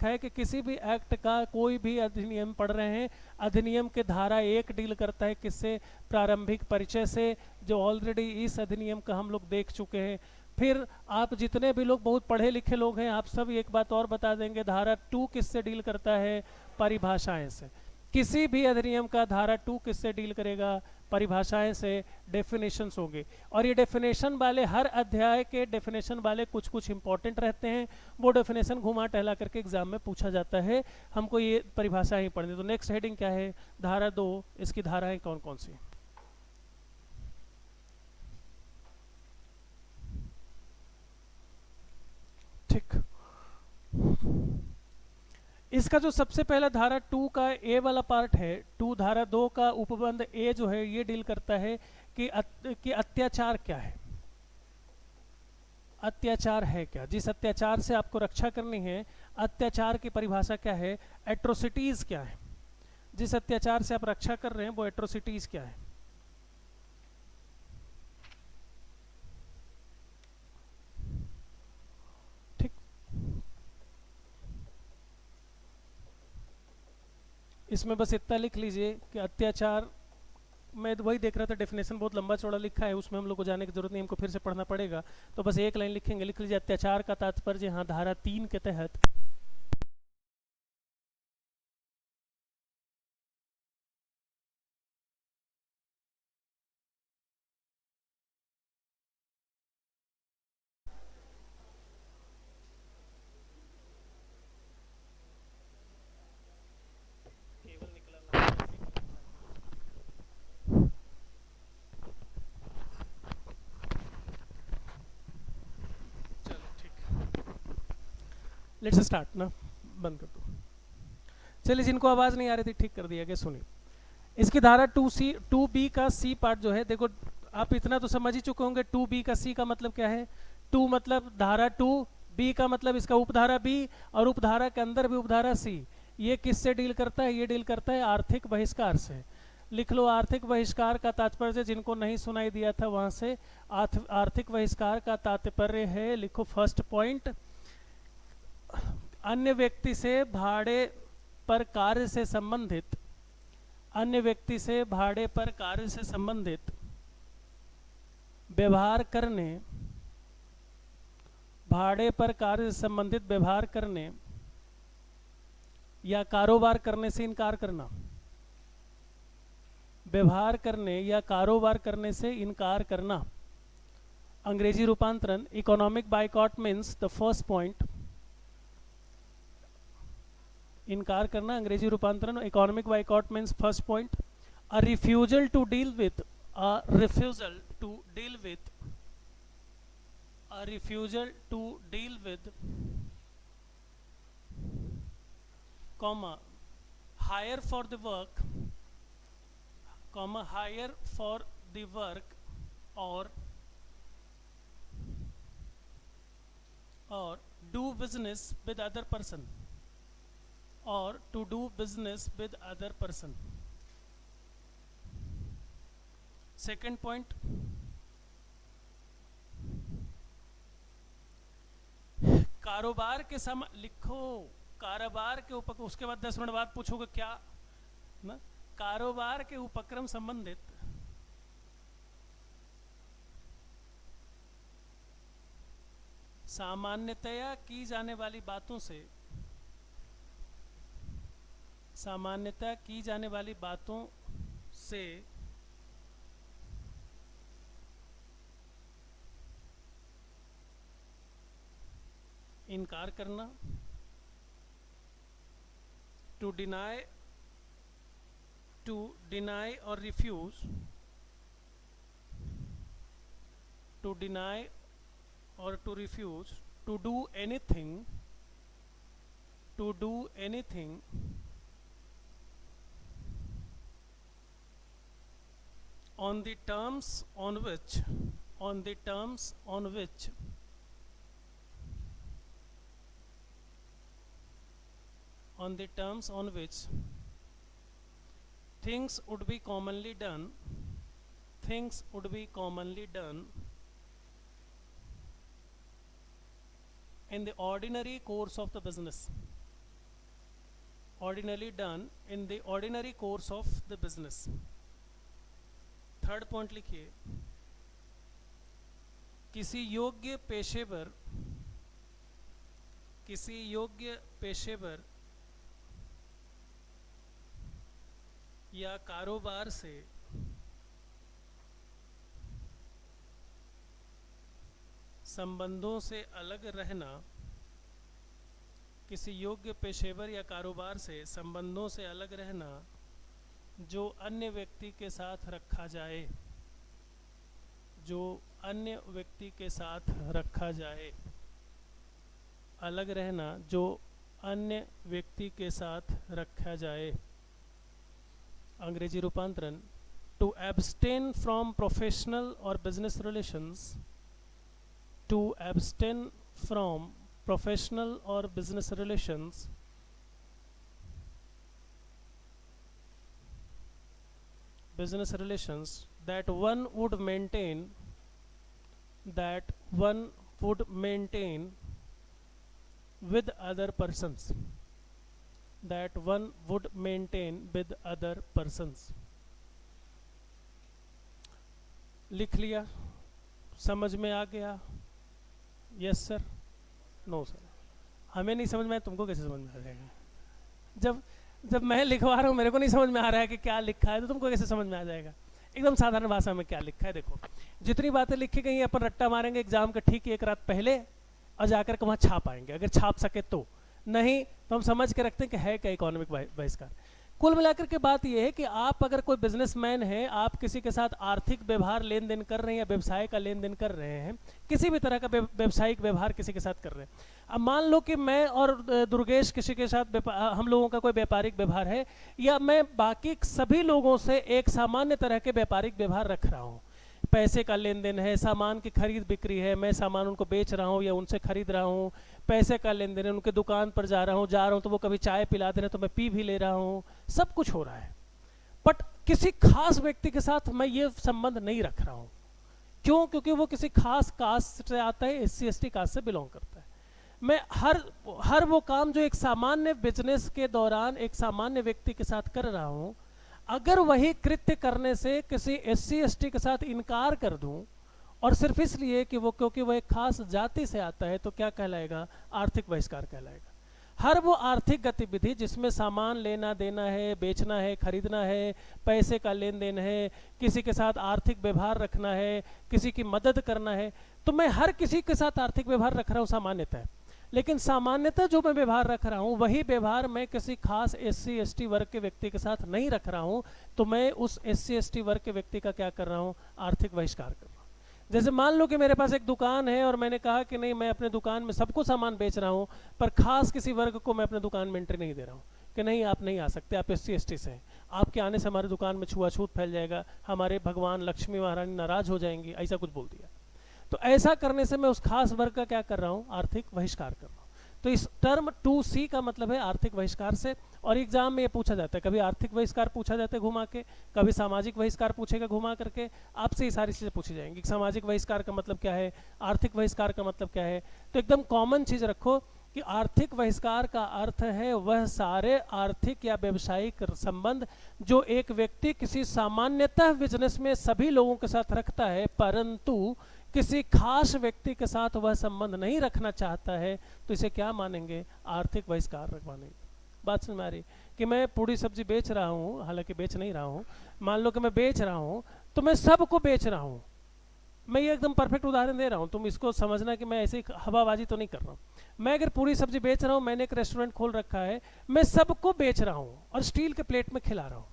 है, कि किसी भी एक्ट का कोई भी अधिनियम पढ़ रहे हैं, अधिनियम के धारा 1 डील करता है किससे? प्रारंभिक परिचय से, जो ऑलरेडी इस अधिनियम का हम लोग देख चुके हैं। फिर आप जितने भी लोग बहुत पढ़े लिखे लोग हैं, आप सब एक बात और बता देंगे, धारा 2 किससे डील करता है? परिभाषाएं से। किसी भी अधिनियम का धारा 2 किससे डील करेगा? परिभाषाएं से, डेफिनेशंस होंगे। और ये डेफिनेशन वाले, हर अध्याय के डेफिनेशन वाले कुछ कुछ इंपॉर्टेंट रहते हैं, वो डेफिनेशन घुमा टहला करके एग्जाम में पूछा जाता है। हमको ये परिभाषाएं ही पढ़नी। तो नेक्स्ट हेडिंग क्या है? धारा 2, इसकी धाराएं कौन कौन सी? ठीक, इसका जो सबसे पहला धारा 2 का ए वाला पार्ट है, 2 धारा 2 का उपबंध ए जो है ये डील करता है कि अत्याचार क्या है, अत्याचार है क्या, जिस अत्याचार से आपको रक्षा करनी है, अत्याचार की परिभाषा क्या है, एट्रोसिटीज क्या है, जिस अत्याचार से आप रक्षा कर रहे हैं वो एट्रोसिटीज क्या है। ठीक, इसमें बस इतना लिख लीजिए कि अत्याचार, मैं वही देख रहा था डेफिनेशन बहुत लंबा चौड़ा लिखा है, उसमें हम लोग को जाने की जरूरत नहीं, हमको फिर से पढ़ना पड़ेगा, तो बस एक लाइन लिखेंगे, लिख लीजिए अत्याचार का तात्पर्य यहाँ धारा 3 के तहत लेट्स स्टार्ट ना, बंद कर दो। चलिए, जिनको आवाज नहीं आ रही थी ठीक कर दिया गया, सुनिए। इसकी धारा 2B का सी पार्ट जो है, देखो आप इतना तो समझ ही चुके होंगे 2B का सी का मतलब क्या है। 2 मतलब धारा 2, B का मतलब इसका उपधारा B, और उपधारा के अंदर भी उपधारा C। ये किससे डील करता है, ये डील करता है आर्थिक बहिष्कार से। लिख लो, आर्थिक बहिष्कार का तात्पर्य, जिनको नहीं सुनाई दिया था वहां से, आर्थिक बहिष्कार का तात्पर्य है, लिखो फर्स्ट पॉइंट, अन्य व्यक्ति से भाड़े पर कार्य से संबंधित, अन्य व्यक्ति से भाड़े पर कार्य से संबंधित व्यवहार करने, भाड़े पर कार्य से संबंधित व्यवहार करने या कारोबार करने से इनकार करना, व्यवहार करने या कारोबार करने से इनकार करना। अंग्रेजी रूपांतरण, economic boycott means the first point, इनकार करना, अंग्रेजी रूपांतरण economic boycott means first point, a refusal to deal with, a refusal to deal with, a refusal to deal with, comma hire for the work, comma hire for the work, or do business with other person, or to do business with other person. Second point, कारोबार के समय, लिखो कारोबार के उसके बाद 10 minute बाद पूछोगे क्या ना, कारोबार के उपक्रम संबंधित सामान्यतया की जाने वाली बातों से, सामान्यतया की जाने वाली बातों से इनकार करना, to deny or refuse, to deny or to refuse, to do anything, to do anything on the terms on which, on the terms on which, on the terms on which things would be commonly done, things would be commonly done in the ordinary course of the business, ordinarily done in the ordinary course of the business. Third point लिखिए, किसी योग्य पेशेवर, किसी योग्य पेशेवर या कारोबार से संबंधों से अलग रहना, किसी योग्य पेशेवर या कारोबार से संबंधों से अलग रहना जो अन्य व्यक्ति के साथ रखा जाए, जो अन्य व्यक्ति के साथ रखा जाए, अलग रहना जो अन्य व्यक्ति के साथ रखा जाए। अंग्रेजी रूपांतरण, टू एब्सटेन फ्रॉम प्रोफेशनल और business relations, to abstain from professional और business relations that one would maintain with other persons, that one would maintain with other persons। लिख लिया? समझ में आ गया? Yes sir, no sir. हमें नहीं समझ में आया, तुमको कैसे समझ में आ जाएगा? जब मैं लिखवा रहा हूँ, मेरे को नहीं समझ में आ रहा है कि क्या लिखा है, तो तुमको कैसे समझ में आ जाएगा? एकदम साधारण भाषा में क्या लिखा है देखो। जितनी बातें लिखी गई हैं अपन रट्टा मारेंगे एग्जाम का ठीक एक रात पहले और जाकर के वहाँ छाप आएंगे, अगर छाप सके तो। नहीं तो हम समझ के रखते हैं कि है क्या इकोनॉमिक बहिष्कार। कुल मिलाकर के बात यह है कि आप अगर कोई बिजनेसमैन है, आप किसी के साथ आर्थिक व्यवहार लेन देन कर रहे हैं या व्यवसाय का लेन देन कर रहे हैं, किसी भी तरह का व्यवसायिक व्यवहार किसी के साथ कर रहे हैं। अब मान लो कि मैं और दुर्गेश किसी के साथ हम लोगों का कोई व्यापारिक व्यवहार है, या मैं बाकी सभी लोगों से एक सामान्य तरह के व्यापारिक व्यवहार रख रहा हूँ। पैसे का लेन देन है, सामान की खरीद बिक्री है, मैं सामान उनको बेच रहा हूँ या उनसे खरीद रहा हूँ, पैसे का लेन देन है, उनके दुकान पर जा रहा हूँ तो वो कभी चाय पिला दे रहे तो मैं पी भी ले रहा हूँ, सब कुछ हो रहा है। बट किसी खास व्यक्ति के साथ मैं ये संबंध नहीं रख रहा हूँ। क्यों? क्योंकि वो किसी खास कास्ट से आता है, SC/ST कास्ट से बिलोंग करता है। मैं हर वो काम जो एक सामान्य बिजनेस के दौरान एक सामान्य व्यक्ति के साथ कर रहा हूँ, अगर वही कृत्य करने से किसी SC/ST के साथ इनकार कर दूं और सिर्फ इसलिए कि वो क्योंकि वो एक खास जाति से आता है, तो क्या कहलाएगा? आर्थिक बहिष्कार कहलाएगा। हर वो आर्थिक गतिविधि जिसमें सामान लेना देना है, बेचना है, खरीदना है, पैसे का लेन देन है, किसी के साथ आर्थिक व्यवहार रखना है, किसी की मदद करना है, तो मैं हर किसी के साथ आर्थिक व्यवहार रख रहा हूँ सामान्यतः। लेकिन सामान्यतः जो मैं व्यवहार रख रहा हूँ वही व्यवहार मैं किसी खास SC/ST वर्ग के व्यक्ति के साथ नहीं रख रहा हूँ, तो मैं उस SC/ST वर्ग के व्यक्ति का क्या कर रहा हूँ? आर्थिक बहिष्कार कर रहा हूँ। जैसे मान लो कि मेरे पास एक दुकान है और मैंने कहा कि नहीं, मैं अपने दुकान में सबको सामान बेच रहा हूँ, पर खास किसी वर्ग को मैं अपने दुकान में एंट्री नहीं दे रहा हूँ कि नहीं आप नहीं आ सकते, आप SC/ST से हैं, आपके आने से हमारी दुकान में छुआछूत फैल जाएगा, हमारे भगवान लक्ष्मी महारानी नाराज हो जाएंगी, ऐसा कुछ बोल दिया। तो ऐसा करने से मैं उस खास वर्ग का क्या कर रहा हूँ? आर्थिक बहिष्कार कर रहा हूँ। तो इस टर्म 2C का मतलब है आर्थिक बहिष्कार से। और एग्जाम में ये पूछा जाता है, कभी आर्थिक बहिष्कार पूछा जाता है घुमा के, कभी सामाजिक बहिष्कार पूछेगा घुमा करके, आपसे ये सारी चीज़ें पूछी जाएंगी। सामाजिक बहिष्कार का मतलब क्या है, आर्थिक बहिष्कार का मतलब क्या है। तो एकदम कॉमन चीज़ रखो कि आर्थिक बहिष्कार का अर्थ है वह सारे आर्थिक या व्यवसायिक संबंध जो एक व्यक्ति किसी सामान्यतः बिजनेस में सभी लोगों के साथ रखता है, परंतु किसी खास व्यक्ति के साथ वह संबंध नहीं रखना चाहता है, तो इसे क्या मानेंगे? आर्थिक बहिष्कार मानेंगे। बात समझ में आ रही? कि मैं पूरी सब्जी बेच रहा हूँ, हालांकि बेच नहीं रहा हूँ, मान लो कि मैं बेच रहा हूँ, तो मैं सबको बेच रहा हूँ। मैं ये एकदम परफेक्ट उदाहरण दे रहा हूँ, तुम इसको समझना कि मैं ऐसे हवाबाजी तो नहीं कर रहा हूँ। मैं अगर पूरी सब्जी बेच रहा हूँ, मैंने एक रेस्टोरेंट खोल रखा है, मैं सबको बेच रहा हूँ और स्टील के प्लेट में खिला रहा हूँ,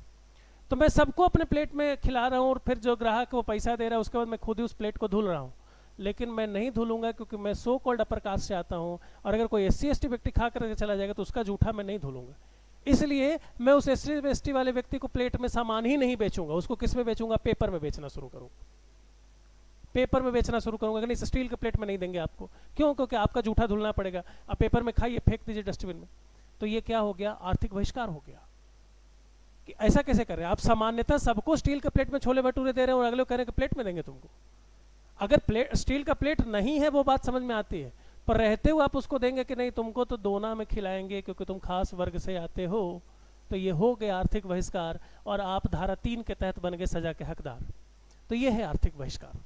तो मैं सबको अपने प्लेट में खिला रहा हूँ और फिर जो ग्राहक वो पैसा दे रहा है उसके बाद मैं खुद ही उस प्लेट को धुल रहा हूँ। लेकिन मैं नहीं धुलूंगा क्योंकि मैं सो कॉल्ड अपर कास्ट से आता हूँ, और अगर कोई SC/ST व्यक्ति खा करके चला जाएगा तो उसका जूठा मैं नहीं धुलूंगा। इसलिए मैं उस SC/ST वाले व्यक्ति को प्लेट में सामान ही नहीं बेचूंगा, उसको किस में बेचूंगा? पेपर में बेचना शुरू करूंगा, पेपर में बेचना शुरू करूंगा। नहीं, स्टील के प्लेट में नहीं देंगे आपको। क्यों? क्योंकि आपका जूठा धुलना पड़ेगा। आप पेपर में खाइए, फेंक दीजिए डस्टबिन में। तो ये क्या हो गया? आर्थिक बहिष्कार हो गया। कि ऐसा कैसे कर रहे हैं आप? सामान्यतः सबको स्टील के प्लेट में छोले भटूरे दे रहे हैं और अगले कह रहे हैं कि प्लेट में देंगे तुमको। अगर स्टील का प्लेट नहीं है वो बात समझ में आती है, पर रहते हुए आप उसको देंगे कि नहीं तुमको तो दोना में खिलाएंगे क्योंकि तुम खास वर्ग से आते हो, तो ये हो गया आर्थिक बहिष्कार, और आप धारा 3 के तहत बन गए सजा के हकदार। तो ये है आर्थिक बहिष्कार।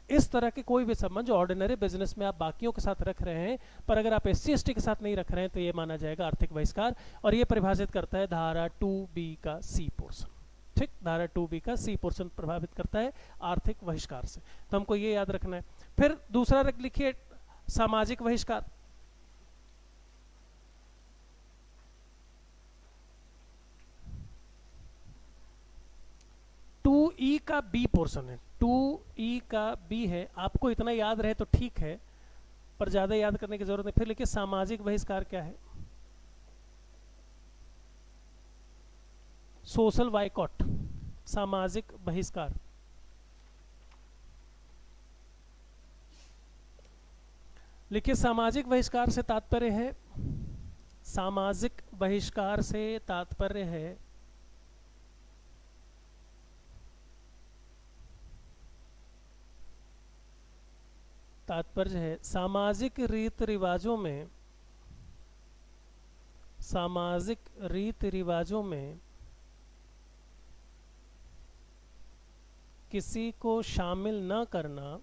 इस तरह के कोई भी संबंध जो ऑर्डिनरी बिजनेस में आप बाकियों के साथ रख रहे हैं, पर अगर आप SC/ST के साथ नहीं रख रहे हैं, तो ये माना जाएगा आर्थिक बहिष्कार। और ये परिभाषित करता है धारा 2B का C पोर्शन। ठीक, धारा 2B का C पोर्शन प्रभावित करता है आर्थिक बहिष्कार से। तो हमको ये याद रखना है। फिर दूसरा रख लिखिए सामाजिक बहिष्कार। E का B पोर्शन है, 2E का B है। आपको इतना याद रहे तो ठीक है, पर ज्यादा याद करने की जरूरत नहीं। फिर लिखिए सामाजिक बहिष्कार क्या है। सोशल बाइकॉट, सामाजिक बहिष्कार। लिखिए सामाजिक बहिष्कार से तात्पर्य है, सामाजिक बहिष्कार से तात्पर्य है सामाजिक रीत रिवाजों में, सामाजिक रीत रिवाजों में किसी को शामिल न करना,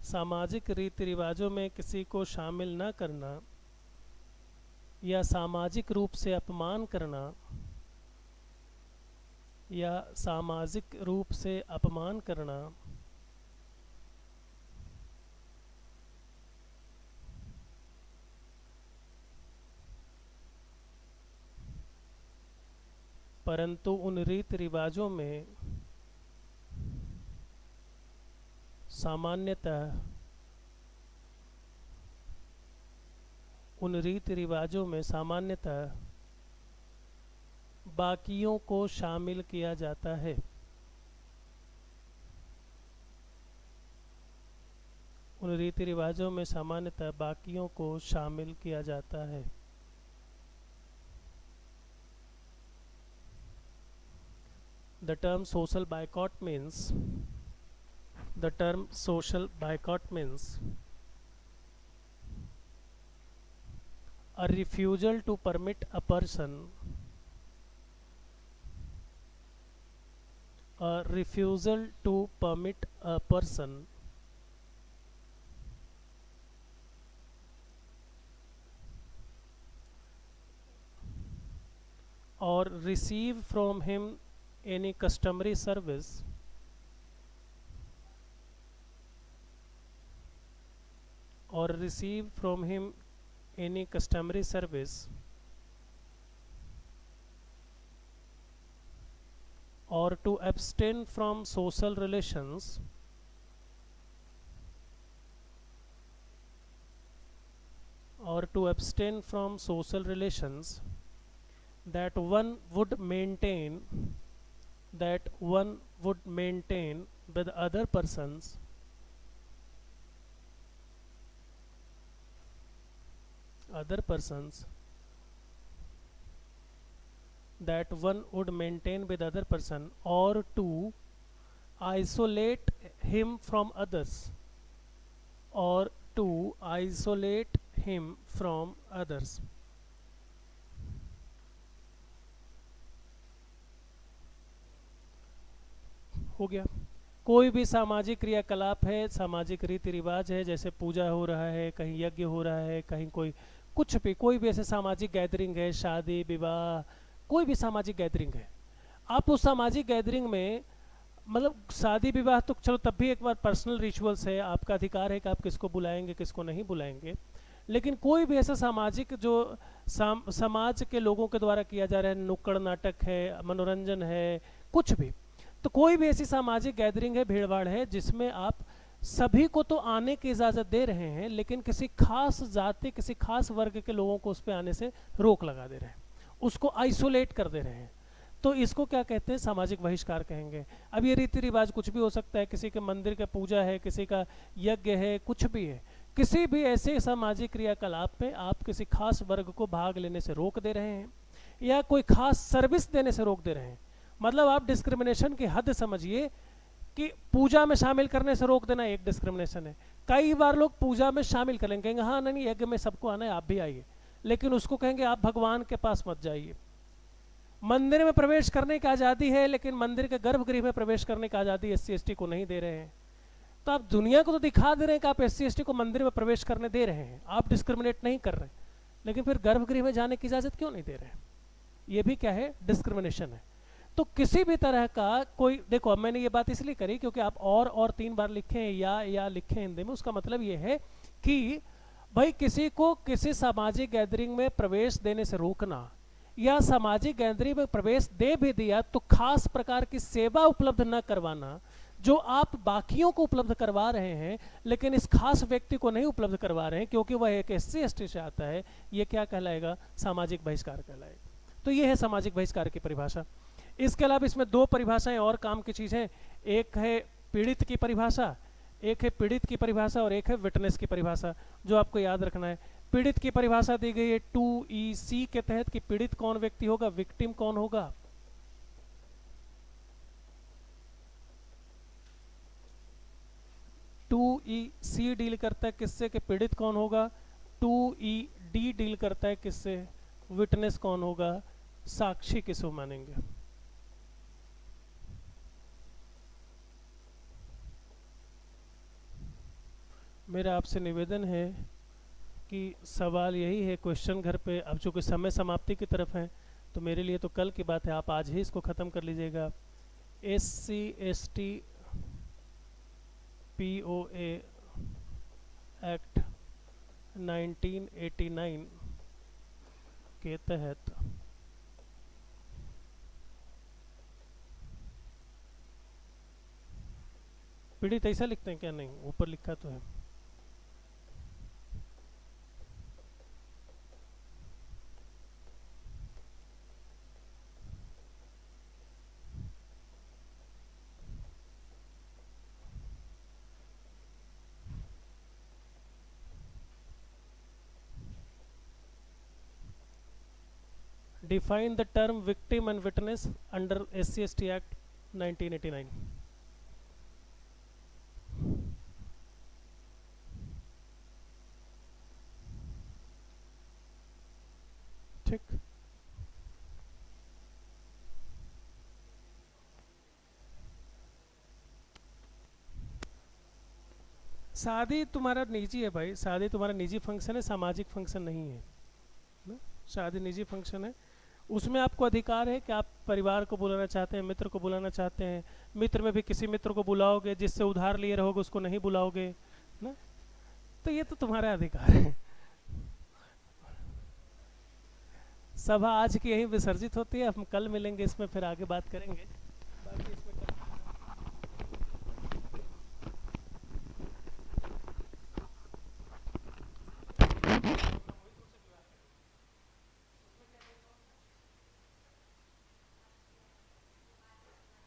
सामाजिक रीति रिवाजों में किसी को शामिल न करना या सामाजिक रूप से अपमान करना, या सामाजिक रूप से अपमान करना परंतु उन रीति रिवाजों में सामान्यतः, उन रीति रिवाजों में सामान्यतः बाकियों को शामिल किया जाता है। उन रीति रिवाजों में सामान्यतः बाकियों को शामिल किया जाता है। The term social boycott means, the term social boycott means a refusal to permit a person, a refusal to permit a person or receive from him any customary service or receive from him any customary service or to abstain from social relations or to abstain from social relations that one would maintain, that one would maintain with other persons that one would maintain with other person, or to isolate him from others, or to isolate him from others। हो गया। कोई भी सामाजिक क्रियाकलाप है, सामाजिक रीति रिवाज है, जैसे पूजा हो रहा है, कहीं यज्ञ हो रहा है, कहीं कोई कुछ भी, कोई भी ऐसे सामाजिक गैदरिंग है, शादी विवाह, कोई भी सामाजिक गैदरिंग है, आप उस सामाजिक गैदरिंग में, मतलब शादी विवाह तो चलो तब भी एक बार पर्सनल रिचुअल्स है, आपका अधिकार है कि आप किसको बुलाएंगे किसको नहीं बुलाएंगे, लेकिन कोई भी ऐसा सामाजिक जो समाज के लोगों के द्वारा किया जा रहा है, नुक्कड़ नाटक है, मनोरंजन है, कुछ भी, तो कोई भी ऐसी सामाजिक गैदरिंग है, भीड़भाड़ है, जिसमें आप सभी को तो आने की इजाज़त दे रहे हैं, लेकिन किसी खास जाति, किसी खास वर्ग के लोगों को उस पर आने से रोक लगा दे रहे हैं, उसको आइसोलेट कर दे रहे हैं, तो इसको क्या कहते हैं? सामाजिक बहिष्कार कहेंगे। अब ये रीति रिवाज कुछ भी हो सकता है, किसी के मंदिर का पूजा है, किसी का यज्ञ है, कुछ भी है, किसी भी ऐसे सामाजिक क्रियाकलाप में आप किसी खास वर्ग को भाग लेने से रोक दे रहे हैं या कोई खास सर्विस देने से रोक दे रहे हैं। मतलब आप डिस्क्रिमिनेशन की हद समझिए कि पूजा में शामिल करने से रोक देना एक डिस्क्रिमिनेशन है। कई बार लोग पूजा में शामिल करेंगे, कहेंगे हाँ नहीं यज्ञ में सबको आना है, आप भी आइए, लेकिन उसको कहेंगे आप भगवान के पास मत जाइए। मंदिर में प्रवेश करने की आज़ादी है, लेकिन मंदिर के गर्भगृह में प्रवेश करने की आज़ादी SC/ST को नहीं दे रहे हैं। तो आप दुनिया को तो दिखा दे रहे हैं कि आप SC/ST को मंदिर में प्रवेश करने दे रहे हैं, आप डिस्क्रिमिनेट नहीं कर रहे, लेकिन फिर गर्भगृह में जाने की इजाज़त क्यों नहीं दे रहे हैं? ये भी क्या है? डिस्क्रिमिनेशन है। तो किसी भी तरह का कोई, देखो मैंने ये बात इसलिए करी क्योंकि आप और 3 बार लिखें या लिखें हिंदी में, उसका मतलब ये है कि भाई किसी को किसी सामाजिक गैदरिंग में प्रवेश देने से रोकना, या सामाजिक गैदरिंग में प्रवेश दे भी दिया तो खास प्रकार की सेवा उपलब्ध न करवाना, जो आप बाकियों को उपलब्ध करवा रहे हैं लेकिन इस खास व्यक्ति को नहीं उपलब्ध करवा रहे हैं क्योंकि वह एक SC/ST से आता है, ये क्या कहलाएगा? सामाजिक बहिष्कार कहलाएगा। तो ये है सामाजिक बहिष्कार की परिभाषा। इसके अलावा इसमें दो परिभाषाएं और काम की चीज़ हैं, एक है पीड़ित की परिभाषा, एक है पीड़ित की परिभाषा और एक है विटनेस की परिभाषा, जो आपको याद रखना है। पीड़ित की परिभाषा दी गई है 2EC के तहत कि पीड़ित कौन व्यक्ति होगा, विक्टिम कौन होगा। 2EC डील करता है किससे कि पीड़ित कौन होगा। 2ED डील करता है किससे, विटनेस कौन होगा, साक्षी किसको मानेंगे। मेरा आपसे निवेदन है कि सवाल यही है क्वेश्चन घर पे, अब चूँकि समय समाप्ति की तरफ है तो मेरे लिए तो कल की बात है, आप आज ही इसको ख़त्म कर लीजिएगा। SC/ST POA एक्ट 1989 के तहत पीड़ित ऐसा लिखते हैं क्या? नहीं, ऊपर लिखा तो है। Define the term victim and witness under SC/ST Act 1989। ठीक, शादी तुम्हारा निजी है भाई, शादी तुम्हारा निजी फंक्शन है, सामाजिक फंक्शन नहीं है ना? शादी निजी फंक्शन है, उसमें आपको अधिकार है कि आप परिवार को बुलाना चाहते हैं, मित्र को बुलाना चाहते हैं, मित्र में भी किसी मित्र को बुलाओगे, जिससे उधार लिए रहोगे उसको नहीं बुलाओगे ना, तो ये तो तुम्हारा अधिकार है। सभा आज की यही विसर्जित होती है, हम कल मिलेंगे, इसमें फिर आगे बात करेंगे। बाकी इसमें